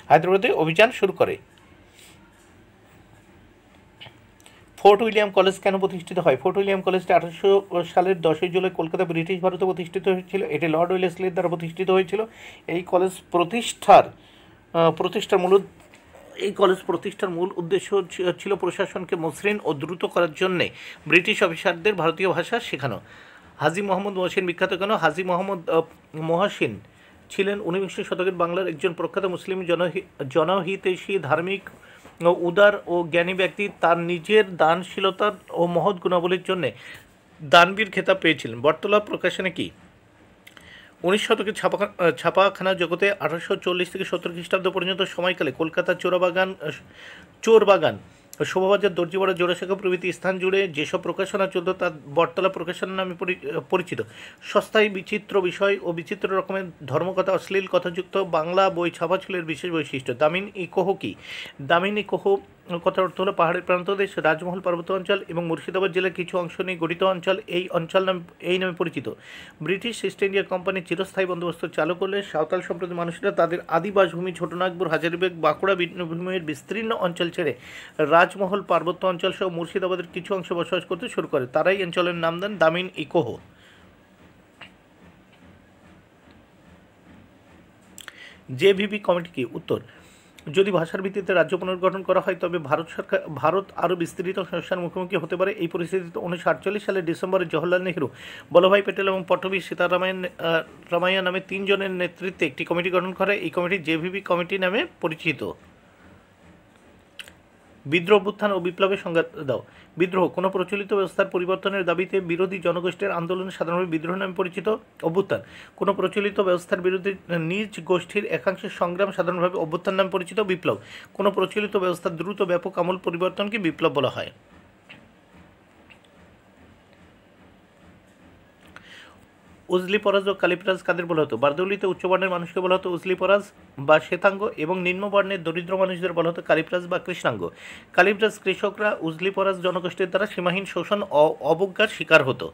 Speaker 1: হায়দ্রাবাদে অভিযান শুরু করে। ফোর্ট উইলিয়াম কলেজ কেন প্রতিষ্ঠিত হয়? ফোর্ট উইলিয়াম কলেজটি 1800 সালের 10 জুলাই কলকাতা ব্রিটিশ ভারতে প্রতিষ্ঠিত হয়েছিল। এটি লর্ড ওয়েলেসলির দ্বারা প্রতিষ্ঠিত হয়েছিল। এই কলেজ প্রতিষ্ঠার মূল উদ্দেশ্য ছিল প্রশাসনকে মসৃণ ও দ্রুত করার জন্যে ব্রিটিশ অফিসারদের ভারতীয় ভাষা শেখানো। হাজী মোহাম্মদ মহসিন বিখ্যাত কেন? হাজী মোহাম্মদ মহসিন ছিলেন 19বিংশ শতকের বাংলার একজন প্রখ্যাত মুসলিম জনহিতৈষী, ধার্মিক, উদার ও জ্ঞানী ব্যক্তি। তার নিজের দানশীলতা ও মহৎ গুণাবলীর জন্য দানবীর খেতাব পেয়েছিলেন। বটতলা প্রকাশনে কি? 19 শতকের ছাপাখানা জগতে 1840 থেকে 70 খ্রিস্টাব্দ পর্যন্ত সময়কালে কলকাতা চোরবাগান, শোভাবাজার, দর্জিপাড়া, জোড়াসাঁকো প্রভৃতি স্থান জুড়ে যেসব প্রকাশনা চলত তা বটতলা প্রকাশনা নামে পরিচিত। সস্তায় বিচিত্র বিষয় ও বিচিত্র রকমের ধর্মকথা, অশ্লীল কথাযুক্ত বাংলা বই ছাপা ছিল এর বিশেষ বৈশিষ্ট্য। দামিন-ই-কোহ কি? দামিন-ই-কোহ কথার অর্থ হলো পাহাড়ের প্রান্তদেশ, রাজমহল পার্বত্য অঞ্চল এবং মুর্শিদাবাদ জেলার কিছু অংশ নিয়ে গঠিত অঞ্চল। এই নামে পরিচিত। ব্রিটিশ ইস্ট ইন্ডিয়া কোম্পানি চিরস্থায়ী বন্দোবস্ত চালু করলে সাঁওতাল সম্প্রদায়ের মানুষেরা তাদের আদি বাসভূমি ছোটনাগপুর, হাজারিবাগ, বাঁকুড়া বীরভূমের বিস্তীর্ণ অঞ্চল ছেড়ে রাজমহল পার্বত্য অঞ্চল সহ মুর্শিদাবাদের কিছু অংশ বসবাস করতে শুরু করে। তারাই অঞ্চলের নাম দেন দামিন-ই-কোহ। JVP কমিটি কি? উত্তর: যদি ভাষার ভিত্তিতে রাজ্য পুনর্গঠন করা হয় তবে ভারত আরও বিস্তৃত সমস্যার মুখোমুখি হতে পারে। এই পরিস্থিতিতে 1948 সালের ডিসেম্বরে জওহরলাল নেহরু, বল্লভভাই প্যাটেল এবং পট্টবী সীতারামাইয়া নামে 3 জনের নেতৃত্বে একটি কমিটি গঠন করে। এই কমিটি JVP কমিটি নামে পরিচিত। বিদ্রোহ, অভ্যুত্থান ও বিপ্লবের সংজ্ঞা দাও। বিদ্রোহ: কোনো প্রচলিত ব্যবস্থার পরিবর্তনের দাবিতে বিরোধী জনগোষ্ঠীর আন্দোলন সাধারণভাবে বিদ্রোহ নামে পরিচিত। অভ্যুত্থান: কোনো প্রচলিত ব্যবস্থার বিরুদ্ধে নিজ গোষ্ঠীর একাংশের সংগ্রাম সাধারণভাবে অভ্যুত্থান নামে পরিচিত। বিপ্লব: কোনো প্রচলিত ব্যবস্থার দ্রুত ব্যাপক আমূল পরিবর্তনকে বিপ্লব বলা হয়। উজলি-পরাজ ও কালিপ্রাজ কাদের বলা হতো? বারদৌলিতে উচ্চবর্ণের মানুষকে বলা হতো উজলি-পরাজ বা শ্বেতাঙ্গ এবং নিম্নবর্ণের দরিদ্র মানুষদের বলা হতো কালিপ্রাজ বা কৃষ্ণাঙ্গ। কালিপ্রাজ কৃষকরা উজলি-পরাজ জনগোষ্ঠীর দ্বারা সীমাহীন শোষণ ও অবজ্ঞার শিকার হতো।